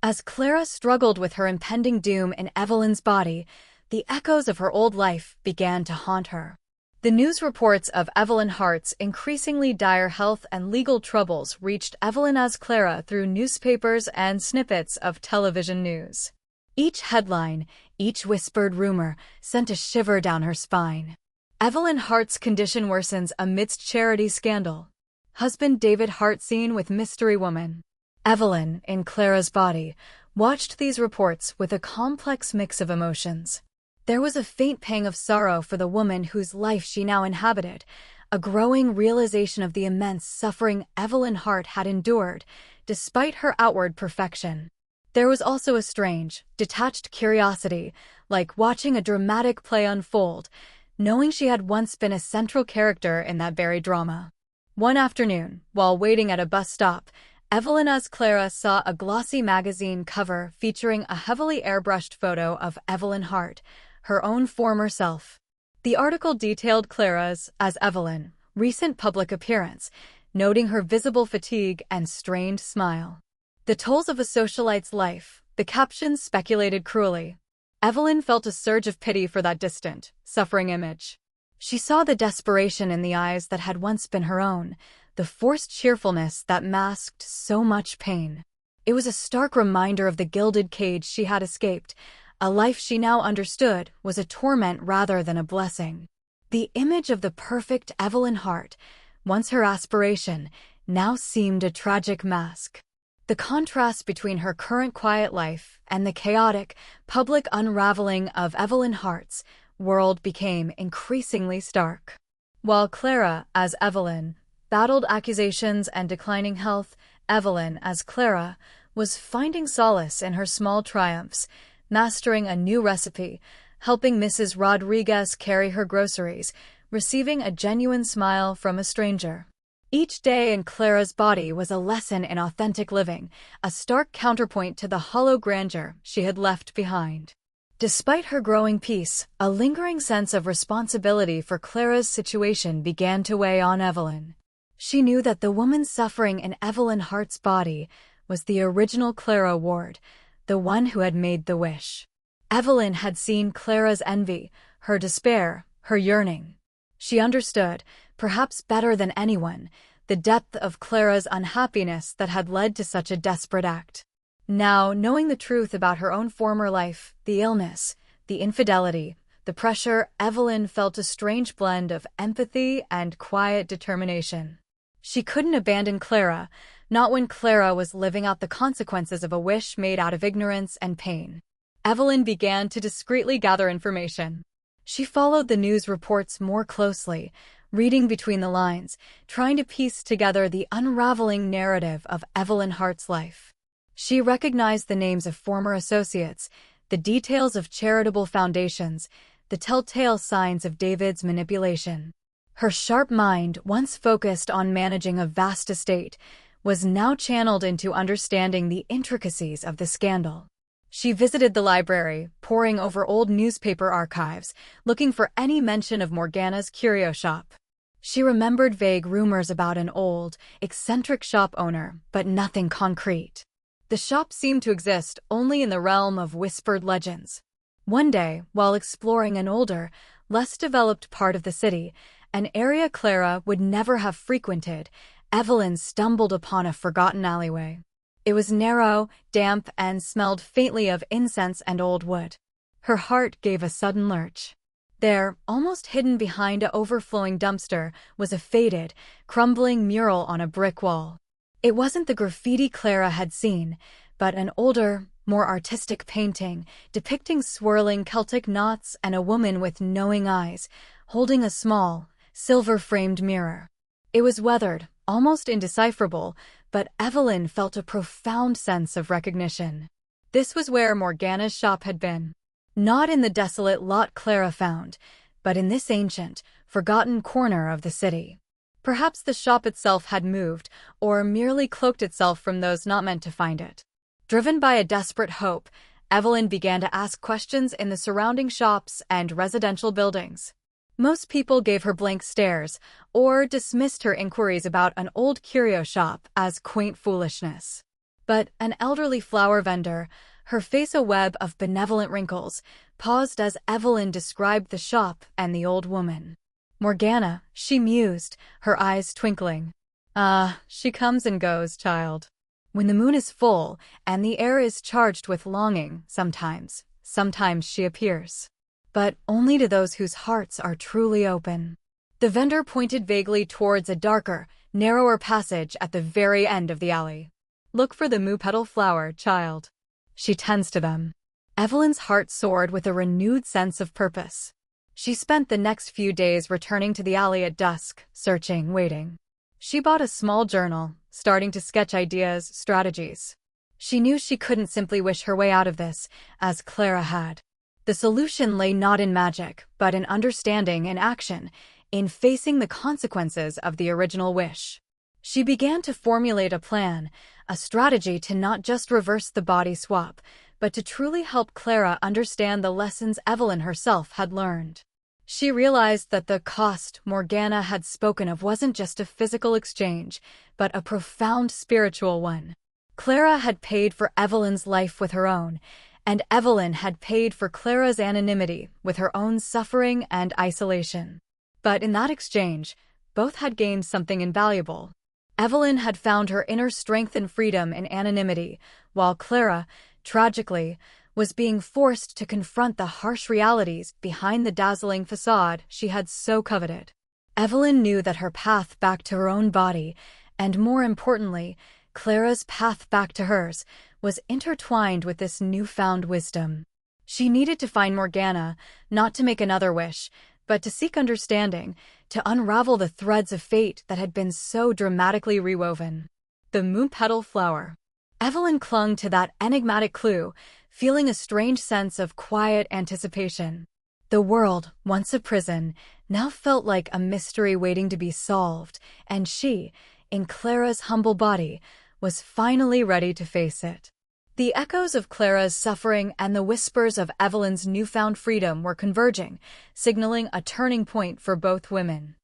S1: As Clara struggled with her impending doom in Evelyn's body, the echoes of her old life began to haunt her. The news reports of Evelyn Hart's increasingly dire health and legal troubles reached Evelyn as Clara through newspapers and snippets of television news. Each headline, each whispered rumor, sent a shiver down her spine. Evelyn Hart's condition worsens amidst charity scandal. Husband David Hart seen with mystery woman. Evelyn, in Clara's body, watched these reports with a complex mix of emotions. There was a faint pang of sorrow for the woman whose life she now inhabited, a growing realization of the immense suffering Evelyn Hart had endured, despite her outward perfection. There was also a strange, detached curiosity, like watching a dramatic play unfold, knowing she had once been a central character in that very drama. One afternoon, while waiting at a bus stop, Evelyn as Clara saw a glossy magazine cover featuring a heavily airbrushed photo of Evelyn Hart, her own former self. The article detailed Clara's, as Evelyn, recent public appearance, noting her visible fatigue and strained smile. The tolls of a socialite's life, the captions speculated cruelly. Evelyn felt a surge of pity for that distant, suffering image. She saw the desperation in the eyes that had once been her own, the forced cheerfulness that masked so much pain. It was a stark reminder of the gilded cage she had escaped. A life she now understood was a torment rather than a blessing. The image of the perfect Evelyn Hart, once her aspiration, now seemed a tragic mask. The contrast between her current quiet life and the chaotic, public unraveling of Evelyn Hart's world became increasingly stark. While Clara, as Evelyn, battled accusations and declining health, Evelyn, as Clara, was finding solace in her small triumphs, mastering a new recipe, helping Mrs. Rodriguez carry her groceries, receiving a genuine smile from a stranger. Each day in Clara's body was a lesson in authentic living, a stark counterpoint to the hollow grandeur she had left behind. Despite her growing peace, a lingering sense of responsibility for Clara's situation began to weigh on Evelyn. She knew that the woman suffering in Evelyn Hart's body was the original Clara Ward, the one who had made the wish. Evelyn had seen Clara's envy, her despair, her yearning. She understood, perhaps better than anyone, the depth of Clara's unhappiness that had led to such a desperate act. Now, knowing the truth about her own former life, the illness, the infidelity, the pressure, Evelyn felt a strange blend of empathy and quiet determination. She couldn't abandon Clara, not when Clara was living out the consequences of a wish made out of ignorance and pain. Evelyn began to discreetly gather information. She followed the news reports more closely, reading between the lines, trying to piece together the unraveling narrative of Evelyn Hart's life. She recognized the names of former associates, the details of charitable foundations, the telltale signs of David's manipulation. Her sharp mind, once focused on managing a vast estate, was now channeled into understanding the intricacies of the scandal. She visited the library, poring over old newspaper archives, looking for any mention of Morgana's curio shop. She remembered vague rumors about an old, eccentric shop owner, but nothing concrete. The shop seemed to exist only in the realm of whispered legends. One day, while exploring an older, less developed part of the city, an area Clara would never have frequented, Evelyn stumbled upon a forgotten alleyway. It was narrow, damp, and smelled faintly of incense and old wood. Her heart gave a sudden lurch. There, almost hidden behind an overflowing dumpster, was a faded, crumbling mural on a brick wall. It wasn't the graffiti Clara had seen, but an older, more artistic painting, depicting swirling Celtic knots and a woman with knowing eyes, holding a small, silver-framed mirror. It was weathered, almost indecipherable, but Evelyn felt a profound sense of recognition. This was where Morgana's shop had been. Not in the desolate lot Clara found, but in this ancient, forgotten corner of the city. Perhaps the shop itself had moved, or merely cloaked itself from those not meant to find it. Driven by a desperate hope, Evelyn began to ask questions in the surrounding shops and residential buildings. Most people gave her blank stares, or dismissed her inquiries about an old curio shop as quaint foolishness. But an elderly flower vendor, her face a web of benevolent wrinkles, paused as Evelyn described the shop and the old woman. "Morgana," she mused, her eyes twinkling. "Ah, she comes and goes, child. When the moon is full and the air is charged with longing, sometimes she appears. But only to those whose hearts are truly open." The vendor pointed vaguely towards a darker, narrower passage at the very end of the alley. "Look for the moo-petal flower, child. She tends to them." Evelyn's heart soared with a renewed sense of purpose. She spent the next few days returning to the alley at dusk, searching, waiting. She bought a small journal, starting to sketch ideas, strategies. She knew she couldn't simply wish her way out of this, as Clara had. The solution lay not in magic, but in understanding and action, in facing the consequences of the original wish. She began to formulate a plan, a strategy to not just reverse the body swap, but to truly help Clara understand the lessons Evelyn herself had learned. She realized that the cost Morgana had spoken of wasn't just a physical exchange, but a profound spiritual one. Clara had paid for Evelyn's life with her own, and Evelyn had paid for Clara's anonymity with her own suffering and isolation. But in that exchange, both had gained something invaluable. Evelyn had found her inner strength and freedom in anonymity, while Clara, tragically, was being forced to confront the harsh realities behind the dazzling facade she had so coveted. Evelyn knew that her path back to her own body, and more importantly, Clara's path back to hers, was intertwined with this newfound wisdom. She needed to find Morgana, not to make another wish, but to seek understanding, to unravel the threads of fate that had been so dramatically rewoven. The moon petal flower. Evelyn clung to that enigmatic clue, feeling a strange sense of quiet anticipation. The world, once a prison, now felt like a mystery waiting to be solved, and she, in Clara's humble body, was finally ready to face it. The echoes of Clara's suffering and the whispers of Evelyn's newfound freedom were converging, signaling a turning point for both women.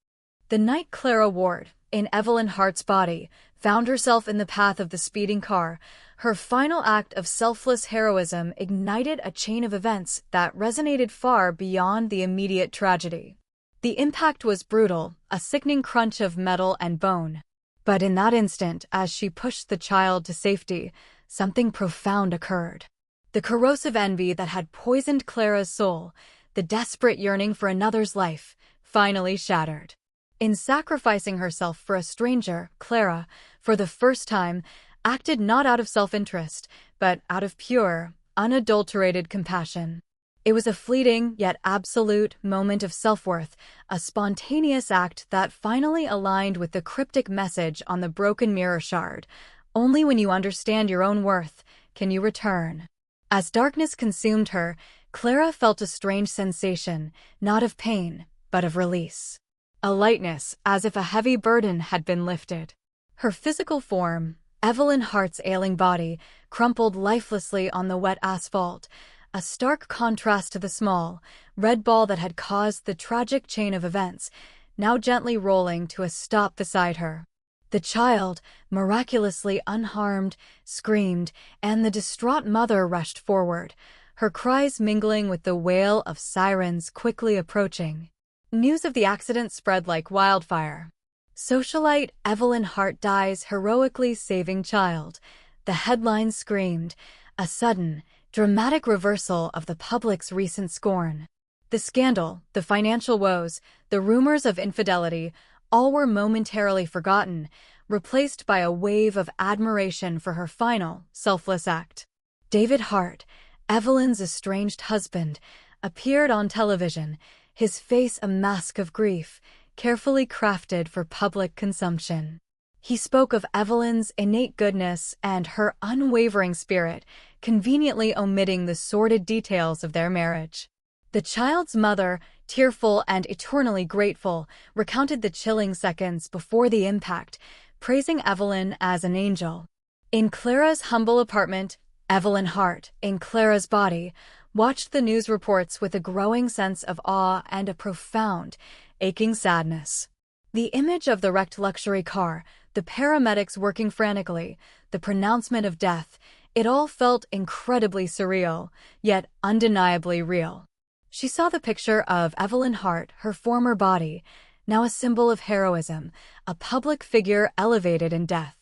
S1: The night Clara Ward, in Evelyn Hart's body, found herself in the path of the speeding car, her final act of selfless heroism ignited a chain of events that resonated far beyond the immediate tragedy. The impact was brutal, a sickening crunch of metal and bone. But in that instant, as she pushed the child to safety, something profound occurred. The corrosive envy that had poisoned Clara's soul, the desperate yearning for another's life, finally shattered. In sacrificing herself for a stranger, Clara, for the first time, acted not out of self-interest, but out of pure, unadulterated compassion. It was a fleeting, yet absolute, moment of self-worth, a spontaneous act that finally aligned with the cryptic message on the broken mirror shard. Only when you understand your own worth can you return. As darkness consumed her, Clara felt a strange sensation, not of pain, but of release. A lightness, as if a heavy burden had been lifted. Her physical form, Evelyn Hart's ailing body, crumpled lifelessly on the wet asphalt, a stark contrast to the small, red ball that had caused the tragic chain of events, now gently rolling to a stop beside her. The child, miraculously unharmed, screamed, and the distraught mother rushed forward, her cries mingling with the wail of sirens quickly approaching. News of the accident spread like wildfire. Socialite Evelyn Hart dies heroically saving child. The headlines screamed, a sudden, dramatic reversal of the public's recent scorn. The scandal, the financial woes, the rumors of infidelity, all were momentarily forgotten, replaced by a wave of admiration for her final, selfless act. David Hart, Evelyn's estranged husband, appeared on television, his face a mask of grief, carefully crafted for public consumption. He spoke of Evelyn's innate goodness and her unwavering spirit, conveniently omitting the sordid details of their marriage. The child's mother, tearful and eternally grateful, recounted the chilling seconds before the impact, praising Evelyn as an angel. In Clara's humble apartment, Evelyn Hart, in Clara's body, watched the news reports with a growing sense of awe and a profound, aching sadness. The image of the wrecked luxury car, the paramedics working frantically, the pronouncement of death, it all felt incredibly surreal, yet undeniably real. She saw the picture of Evelyn Hart, her former body, now a symbol of heroism, a public figure elevated in death.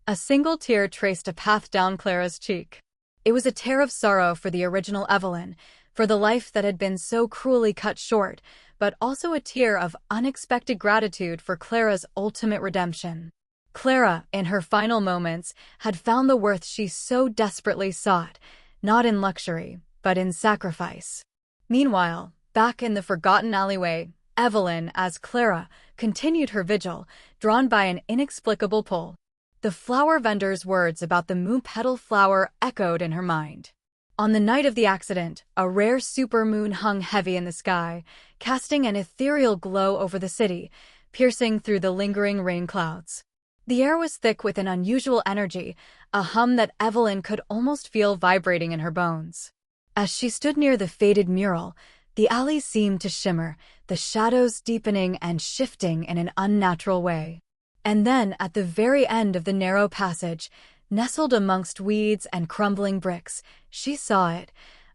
S1: A single tear traced a path down Clara's cheek. It was a tear of sorrow for the original Evelyn, for the life that had been so cruelly cut short, but also a tear of unexpected gratitude for Clara's ultimate redemption. Clara, in her final moments, had found the worth she so desperately sought, not in luxury, but in sacrifice. Meanwhile, back in the forgotten alleyway, Evelyn, as Clara, continued her vigil, drawn by an inexplicable pull. The flower vendor's words about the moon petal flower echoed in her mind. On the night of the accident, a rare supermoon hung heavy in the sky, casting an ethereal glow over the city, piercing through the lingering rain clouds. The air was thick with an unusual energy, a hum that Evelyn could almost feel vibrating in her bones. As she stood near the faded mural, the alley seemed to shimmer, the shadows deepening and shifting in an unnatural way. And then, at the very end of the narrow passage, nestled amongst weeds and crumbling bricks, she saw it,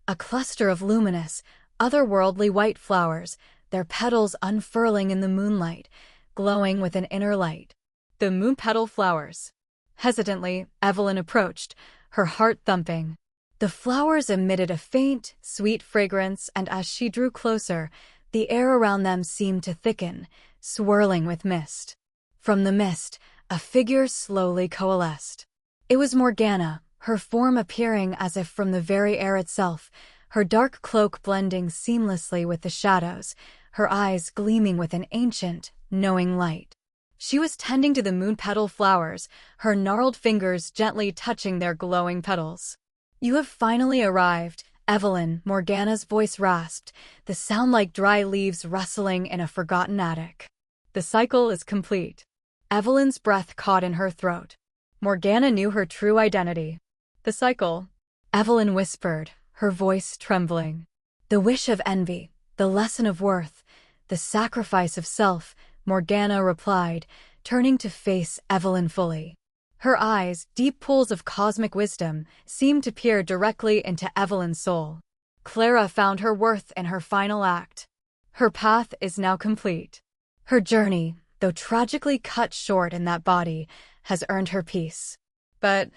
S1: a cluster of luminous, otherworldly white flowers, their petals unfurling in the moonlight, glowing with an inner light. The moon petal flowers. Hesitantly, Evelyn approached, her heart thumping. The flowers emitted a faint, sweet fragrance, and as she drew closer, the air around them seemed to thicken, swirling with mist. From the mist, a figure slowly coalesced. It was Morgana, her form appearing as if from the very air itself, her dark cloak blending seamlessly with the shadows, her eyes gleaming with an ancient, knowing light. She was tending to the moon petal flowers, her gnarled fingers gently touching their glowing petals. "You have finally arrived, Evelyn," Morgana's voice rasped, the sound like dry leaves rustling in a forgotten attic. "The cycle is complete." Evelyn's breath caught in her throat. Morgana knew her true identity. "The cycle," Evelyn whispered, her voice trembling. "The wish of envy, the lesson of worth, the sacrifice of self," Morgana replied, turning to face Evelyn fully. Her eyes, deep pools of cosmic wisdom, seemed to peer directly into Evelyn's soul. Clara found her worth in her final act. Her path is now complete. Her journey, though tragically cut short in that body, has earned her peace. "But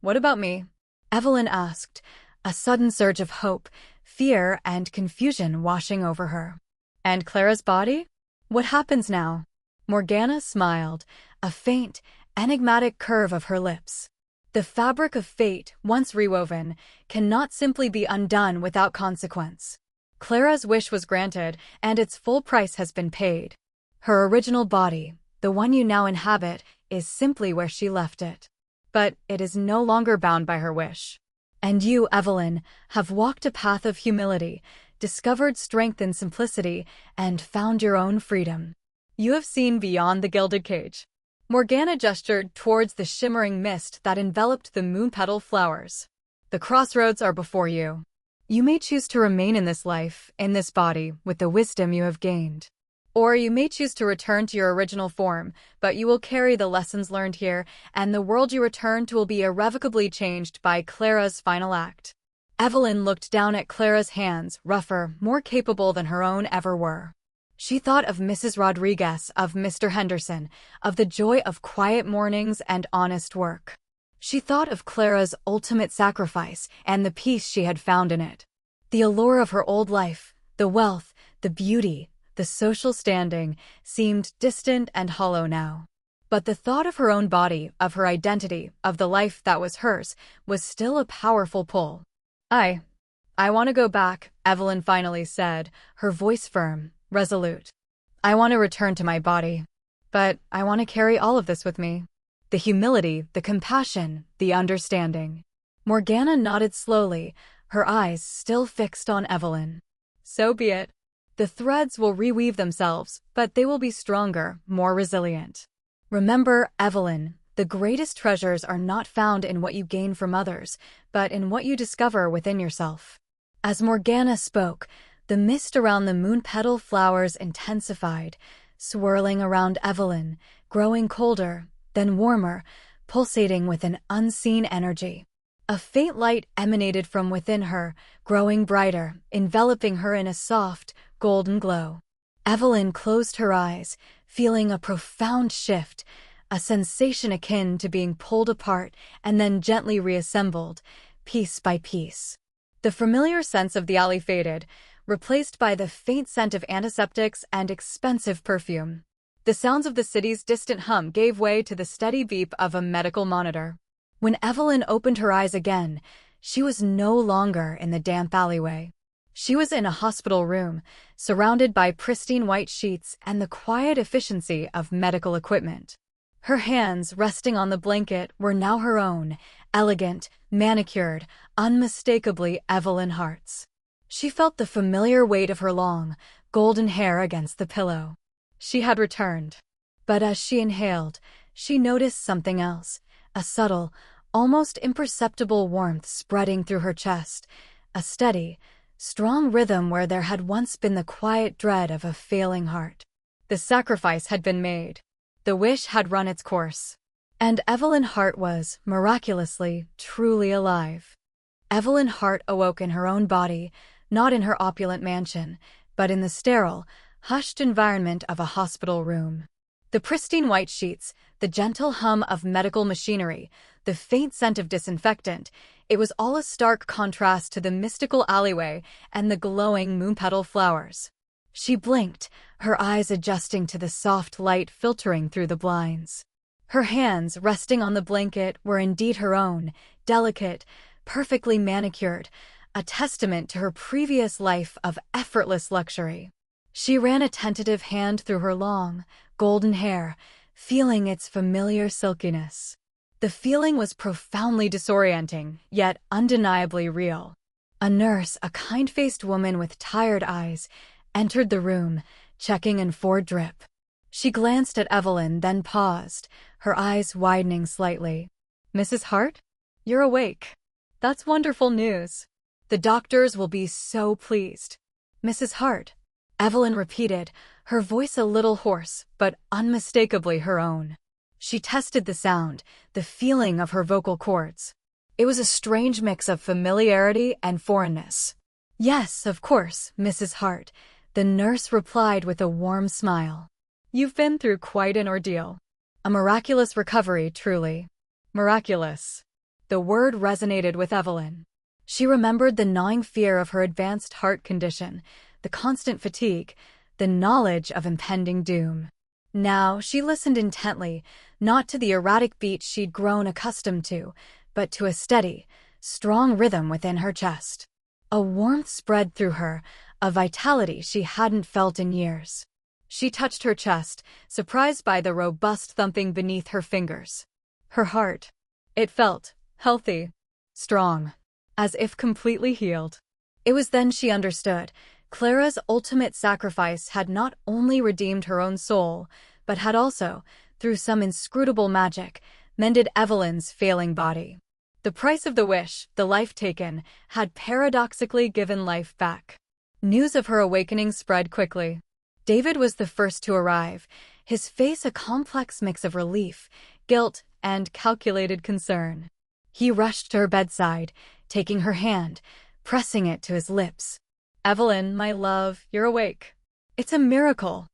S1: what about me?" Evelyn asked, a sudden surge of hope, fear, and confusion washing over her. "And Clara's body? What happens now?" Morgana smiled, a faint, enigmatic curve of her lips. "The fabric of fate, once rewoven, cannot simply be undone without consequence. Clara's wish was granted, and its full price has been paid. Her original body, the one you now inhabit, is simply where she left it. But it is no longer bound by her wish. And you, Evelyn, have walked a path of humility, discovered strength in simplicity, and found your own freedom. You have seen beyond the gilded cage." Morgana gestured towards the shimmering mist that enveloped the moon petal flowers. "The crossroads are before you. You may choose to remain in this life, in this body, with the wisdom you have gained. Or you may choose to return to your original form, but you will carry the lessons learned here, and the world you return to will be irrevocably changed by Clara's final act." Evelyn looked down at Clara's hands, rougher, more capable than her own ever were. She thought of Mrs. Rodriguez, of Mr. Henderson, of the joy of quiet mornings and honest work. She thought of Clara's ultimate sacrifice and the peace she had found in it. The allure of her old life, the wealth, the beauty, the social standing, seemed distant and hollow now. But the thought of her own body, of her identity, of the life that was hers, was still a powerful pull. I want to go back," Evelyn finally said, her voice firm, resolute. "I want to return to my body. But I want to carry all of this with me. The humility, the compassion, the understanding." Morgana nodded slowly, her eyes still fixed on Evelyn. "So be it. The threads will reweave themselves, but they will be stronger, more resilient. Remember, Evelyn, the greatest treasures are not found in what you gain from others, but in what you discover within yourself." As Morgana spoke, the mist around the moon petal flowers intensified, swirling around Evelyn, growing colder, then warmer, pulsating with an unseen energy. A faint light emanated from within her, growing brighter, enveloping her in a soft, golden glow. Evelyn closed her eyes, feeling a profound shift, a sensation akin to being pulled apart and then gently reassembled, piece by piece. The familiar sense of the alley faded, replaced by the faint scent of antiseptics and expensive perfume. The sounds of the city's distant hum gave way to the steady beep of a medical monitor. When Evelyn opened her eyes again, she was no longer in the damp alleyway. She was in a hospital room, surrounded by pristine white sheets and the quiet efficiency of medical equipment. Her hands, resting on the blanket, were now her own, elegant, manicured, unmistakably Evelyn Hart's. She felt the familiar weight of her long, golden hair against the pillow. She had returned. But as she inhaled, she noticed something else, a subtle, almost imperceptible warmth spreading through her chest, a steady, strong rhythm where there had once been the quiet dread of a failing heart. The sacrifice had been made. The wish had run its course. And Evelyn Hart was, miraculously, truly alive. Evelyn Hart awoke in her own body, not in her opulent mansion, but in the sterile, hushed environment of a hospital room. The pristine white sheets, the gentle hum of medical machinery, the faint scent of disinfectant, it was all a stark contrast to the mystical alleyway and the glowing moonpetal flowers. She blinked, her eyes adjusting to the soft light filtering through the blinds. Her hands, resting on the blanket, were indeed her own, delicate, perfectly manicured, a testament to her previous life of effortless luxury. She ran a tentative hand through her long, golden hair, feeling its familiar silkiness. The feeling was profoundly disorienting, yet undeniably real. A nurse, a kind-faced woman with tired eyes, entered the room, checking in for drip. She glanced at Evelyn, then paused, her eyes widening slightly. "Mrs. Hart? You're awake. That's wonderful news. The doctors will be so pleased." "Mrs. Hart," Evelyn repeated, her voice a little hoarse, but unmistakably her own. She tested the sound, the feeling of her vocal cords. It was a strange mix of familiarity and foreignness. "Yes, of course, Mrs. Hart," the nurse replied with a warm smile. "You've been through quite an ordeal. A miraculous recovery, truly." Miraculous. The word resonated with Evelyn. She remembered the gnawing fear of her advanced heart condition, the constant fatigue, the knowledge of impending doom. Now she listened intently, not to the erratic beat she'd grown accustomed to, but to a steady, strong rhythm within her chest. A warmth spread through her, a vitality she hadn't felt in years. She touched her chest, surprised by the robust thumping beneath her fingers. Her heart. It felt healthy, strong, as if completely healed. It was then she understood. Clara's ultimate sacrifice had not only redeemed her own soul, but had also, through some inscrutable magic, mended Evelyn's failing body. The price of the wish, the life taken, had paradoxically given life back. News of her awakening spread quickly. David was the first to arrive, his face a complex mix of relief, guilt, and calculated concern. He rushed to her bedside, taking her hand, pressing it to his lips. "Evelyn, my love, you're awake. It's a miracle.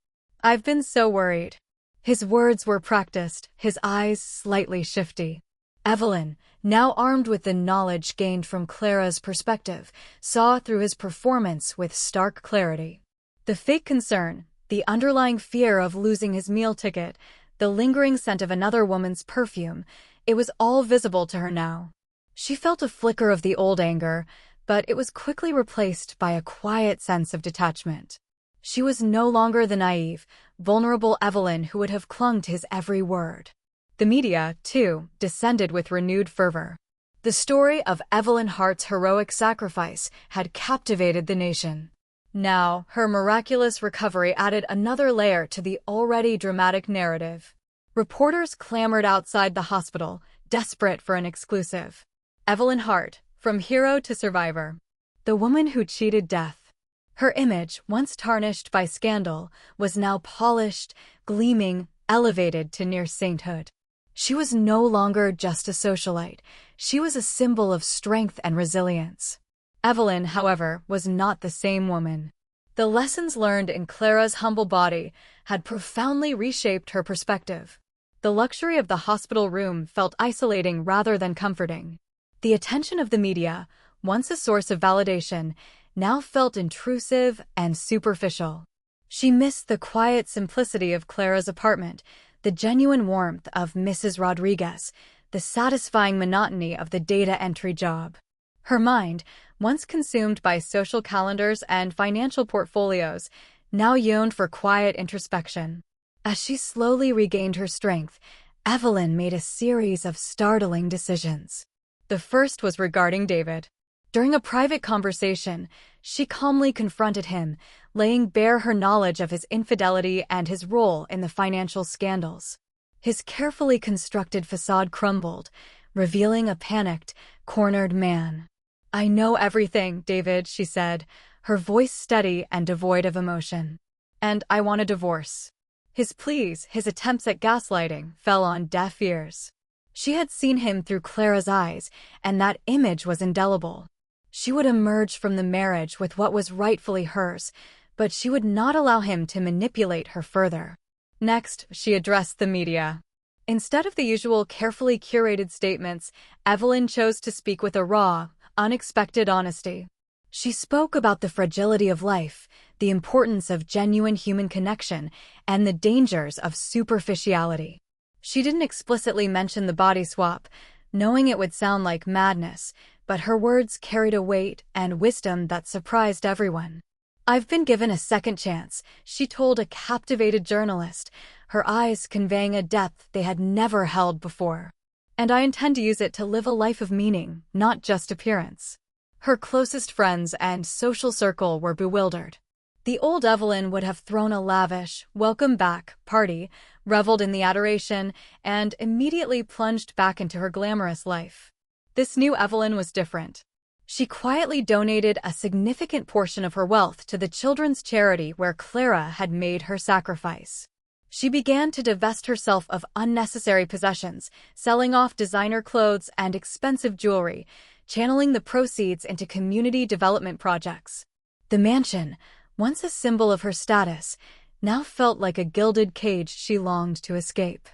S1: I've been so worried." His words were practiced, his eyes slightly shifty. Evelyn, now armed with the knowledge gained from Clara's perspective, saw through his performance with stark clarity. The fake concern, the underlying fear of losing his meal ticket, the lingering scent of another woman's perfume, it was all visible to her now. She felt a flicker of the old anger, but it was quickly replaced by a quiet sense of detachment. She was no longer the naive, vulnerable Evelyn who would have clung to his every word. The media, too, descended with renewed fervor. The story of Evelyn Hart's heroic sacrifice had captivated the nation. Now, her miraculous recovery added another layer to the already dramatic narrative. Reporters clamored outside the hospital, desperate for an exclusive. Evelyn Hart, from hero to survivor. The woman who cheated death. Her image, once tarnished by scandal, was now polished, gleaming, elevated to near sainthood. She was no longer just a socialite. She was a symbol of strength and resilience. Evelyn, however, was not the same woman. The lessons learned in Clara's humble body had profoundly reshaped her perspective. The luxury of the hospital room felt isolating rather than comforting. The attention of the media, once a source of validation, now felt intrusive and superficial. She missed the quiet simplicity of Clara's apartment, the genuine warmth of Mrs. Rodriguez, the satisfying monotony of the data entry job. Her mind, once consumed by social calendars and financial portfolios, now yearned for quiet introspection. As she slowly regained her strength, Evelyn made a series of startling decisions. The first was regarding David. During a private conversation, she calmly confronted him, laying bare her knowledge of his infidelity and his role in the financial scandals. His carefully constructed facade crumbled, revealing a panicked, cornered man. "I know everything, David," she said, her voice steady and devoid of emotion. "And I want a divorce." His pleas, his attempts at gaslighting, fell on deaf ears. She had seen him through Clara's eyes, and that image was indelible. She would emerge from the marriage with what was rightfully hers, but she would not allow him to manipulate her further. Next, she addressed the media. Instead of the usual carefully curated statements, Evelyn chose to speak with a raw, unexpected honesty. She spoke about the fragility of life, the importance of genuine human connection, and the dangers of superficiality. She didn't explicitly mention the body swap, knowing it would sound like madness, but her words carried a weight and wisdom that surprised everyone. "I've been given a second chance," she told a captivated journalist, her eyes conveying a depth they had never held before. "And I intend to use it to live a life of meaning, not just appearance." Her closest friends and social circle were bewildered. The old Evelyn would have thrown a lavish, welcome back party, reveled in the adoration, and immediately plunged back into her glamorous life. This new Evelyn was different. She quietly donated a significant portion of her wealth to the children's charity where Clara had made her sacrifice. She began to divest herself of unnecessary possessions, selling off designer clothes and expensive jewelry, channeling the proceeds into community development projects. The mansion, once a symbol of her status, now felt like a gilded cage she longed to escape.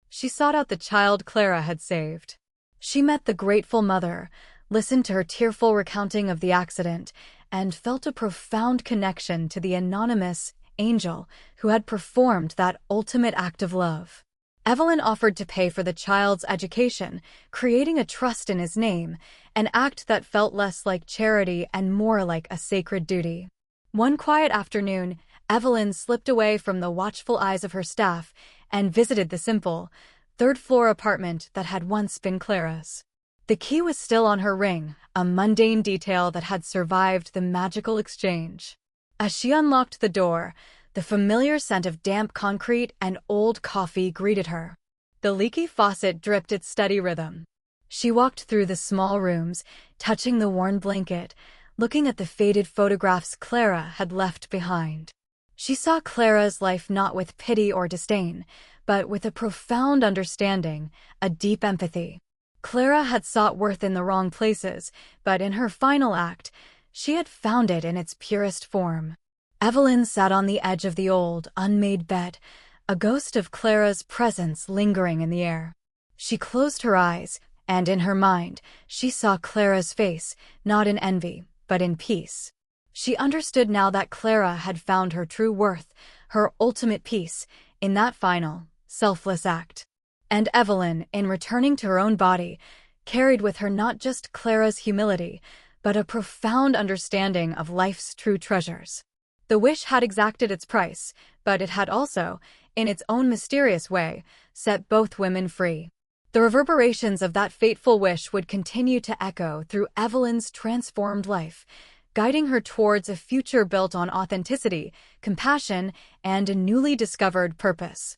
S1: She sought out the child Clara had saved. She met the grateful mother, listened to her tearful recounting of the accident, and felt a profound connection to the anonymous angel who had performed that ultimate act of love. Evelyn offered to pay for the child's education, creating a trust in his name, an act that felt less like charity and more like a sacred duty. One quiet afternoon, Evelyn slipped away from the watchful eyes of her staff and visited the simple, third-floor apartment that had once been Clara's. The key was still on her ring, a mundane detail that had survived the magical exchange. As she unlocked the door, the familiar scent of damp concrete and old coffee greeted her. The leaky faucet dripped its steady rhythm. She walked through the small rooms, touching the worn blanket, looking at the faded photographs Clara had left behind. She saw Clara's life not with pity or disdain, but with a profound understanding, a deep empathy. Clara had sought worth in the wrong places, but in her final act, she had found it in its purest form. Evelyn sat on the edge of the old, unmade bed, a ghost of Clara's presence lingering in the air. She closed her eyes, and in her mind, she saw Clara's face, not in envy, but in peace. She understood now that Clara had found her true worth, her ultimate peace, in that final, selfless act. And Evelyn, in returning to her own body, carried with her not just Clara's humility, but a profound understanding of life's true treasures. The wish had exacted its price, but it had also, in its own mysterious way, set both women free. The reverberations of that fateful wish would continue to echo through Evelyn's transformed life, guiding her towards a future built on authenticity, compassion, and a newly discovered purpose.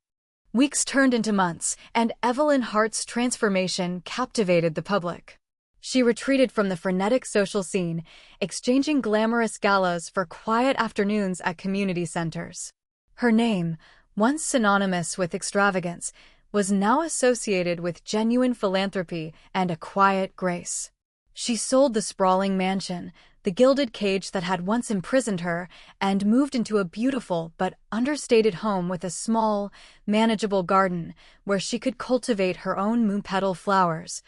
S1: Weeks turned into months, and Evelyn Hart's transformation captivated the public. She retreated from the frenetic social scene, exchanging glamorous galas for quiet afternoons at community centers. Her name, once synonymous with extravagance, was now associated with genuine philanthropy and a quiet grace. She sold the sprawling mansion, the gilded cage that had once imprisoned her, and moved into a beautiful but understated home with a small, manageable garden where she could cultivate her own moonpetal flowers,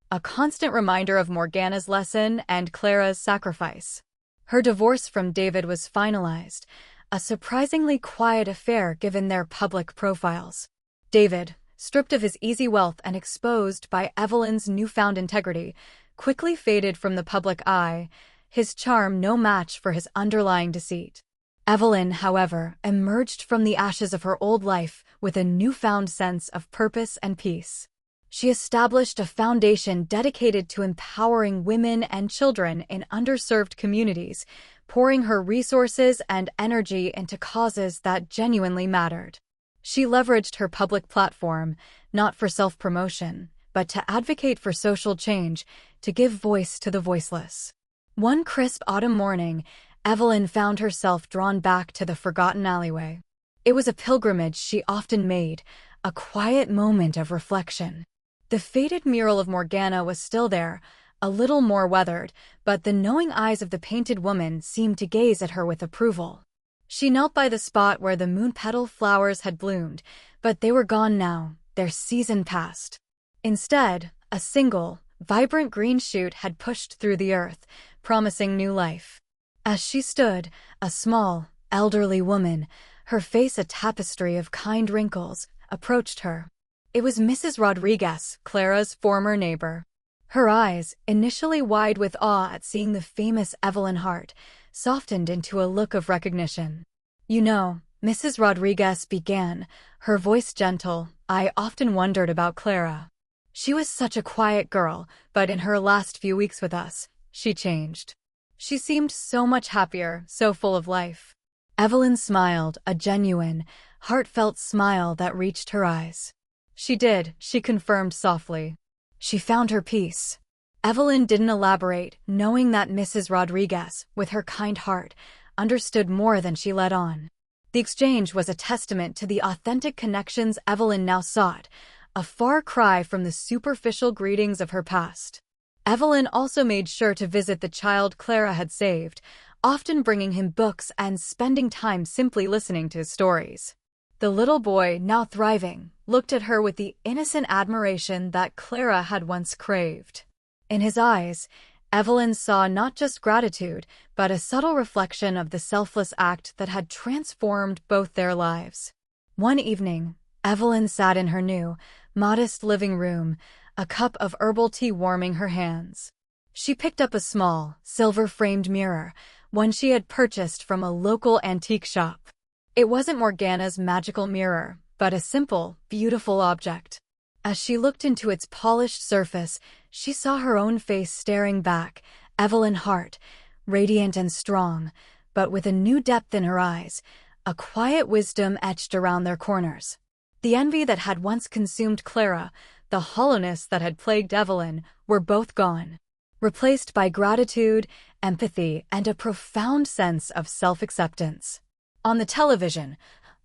S1: a constant reminder of Morgana's lesson and Clara's sacrifice. Her divorce from David was finalized, a surprisingly quiet affair given their public profiles. David, stripped of his easy wealth and exposed by Evelyn's newfound integrity, quickly faded from the public eye, his charm no match for his underlying deceit. Evelyn, however, emerged from the ashes of her old life with a newfound sense of purpose and peace. She established a foundation dedicated to empowering women and children in underserved communities, pouring her resources and energy into causes that genuinely mattered. She leveraged her public platform, not for self-promotion, but to advocate for social change, to give voice to the voiceless. One crisp autumn morning, Evelyn found herself drawn back to the forgotten alleyway. It was a pilgrimage she often made, a quiet moment of reflection. The faded mural of Morgana was still there, a little more weathered, but the knowing eyes of the painted woman seemed to gaze at her with approval. She knelt by the spot where the moon-petal flowers had bloomed, but they were gone now, their season past. Instead, a single, vibrant green shoot had pushed through the earth, promising new life. As she stood, a small, elderly woman, her face a tapestry of kind wrinkles, approached her. It was Mrs. Rodriguez, Clara's former neighbor. Her eyes, initially wide with awe at seeing the famous Evelyn Hart, softened into a look of recognition. "You know," Mrs. Rodriguez began, her voice gentle, "I often wondered about Clara. She was such a quiet girl, but in her last few weeks with us, she changed. She seemed so much happier, so full of life." Evelyn smiled, a genuine, heartfelt smile that reached her eyes. "She did," she confirmed softly. "She found her peace." Evelyn didn't elaborate, knowing that Mrs. Rodriguez, with her kind heart, understood more than she let on. The exchange was a testament to the authentic connections Evelyn now sought, a far cry from the superficial greetings of her past. Evelyn also made sure to visit the child Clara had saved, often bringing him books and spending time simply listening to his stories. The little boy, now thriving, looked at her with the innocent admiration that Clara had once craved. In his eyes, Evelyn saw not just gratitude, but a subtle reflection of the selfless act that had transformed both their lives. One evening, Evelyn sat in her new, modest living room, a cup of herbal tea warming her hands. She picked up a small, silver-framed mirror, one she had purchased from a local antique shop. It wasn't Morgana's magical mirror, but a simple, beautiful object. As she looked into its polished surface, she saw her own face staring back, Evelyn Hart, radiant and strong, but with a new depth in her eyes, a quiet wisdom etched around their corners. The envy that had once consumed Clara, the hollowness that had plagued Evelyn, were both gone, replaced by gratitude, empathy, and a profound sense of self-acceptance. On the television,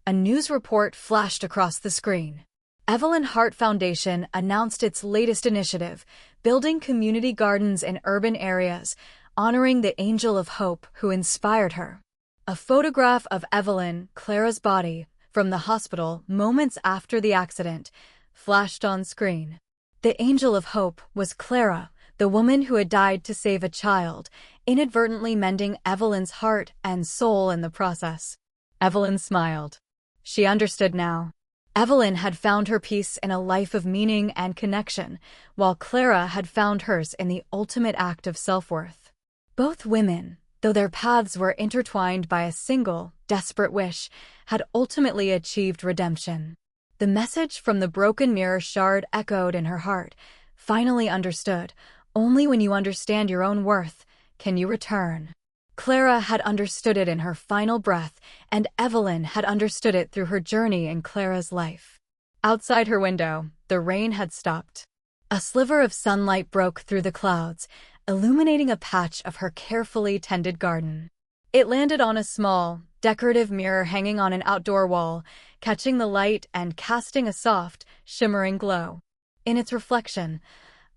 S1: a news report flashed across the screen. Evelyn Hart Foundation announced its latest initiative, building community gardens in urban areas, honoring the angel of hope who inspired her. A photograph of Evelyn, Clara's body, from the hospital moments after the accident, flashed on screen. The angel of hope was Clara, the woman who had died to save a child, inadvertently mending Evelyn's heart and soul in the process. Evelyn smiled. She understood now. Evelyn had found her peace in a life of meaning and connection, while Clara had found hers in the ultimate act of self-worth. Both women, though their paths were intertwined by a single, desperate wish, had ultimately achieved redemption. The message from the broken mirror shard echoed in her heart. Finally understood, only when you understand your own worth can you return. Clara had understood it in her final breath, and Evelyn had understood it through her journey in Clara's life. Outside her window, the rain had stopped. A sliver of sunlight broke through the clouds, illuminating a patch of her carefully tended garden. It landed on a small, decorative mirror hanging on an outdoor wall, catching the light and casting a soft, shimmering glow. In its reflection,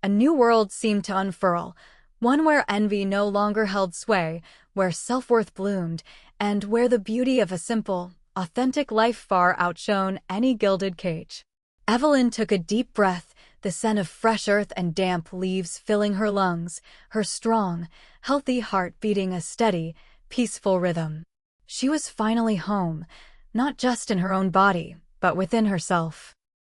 S1: a new world seemed to unfurl, one where envy no longer held sway, where self-worth bloomed, and where the beauty of a simple, authentic life far outshone any gilded cage. Evelyn took a deep breath, the scent of fresh earth and damp leaves filling her lungs, her strong, healthy heart beating a steady, peaceful rhythm. She was finally home, not just in her own body, but within herself.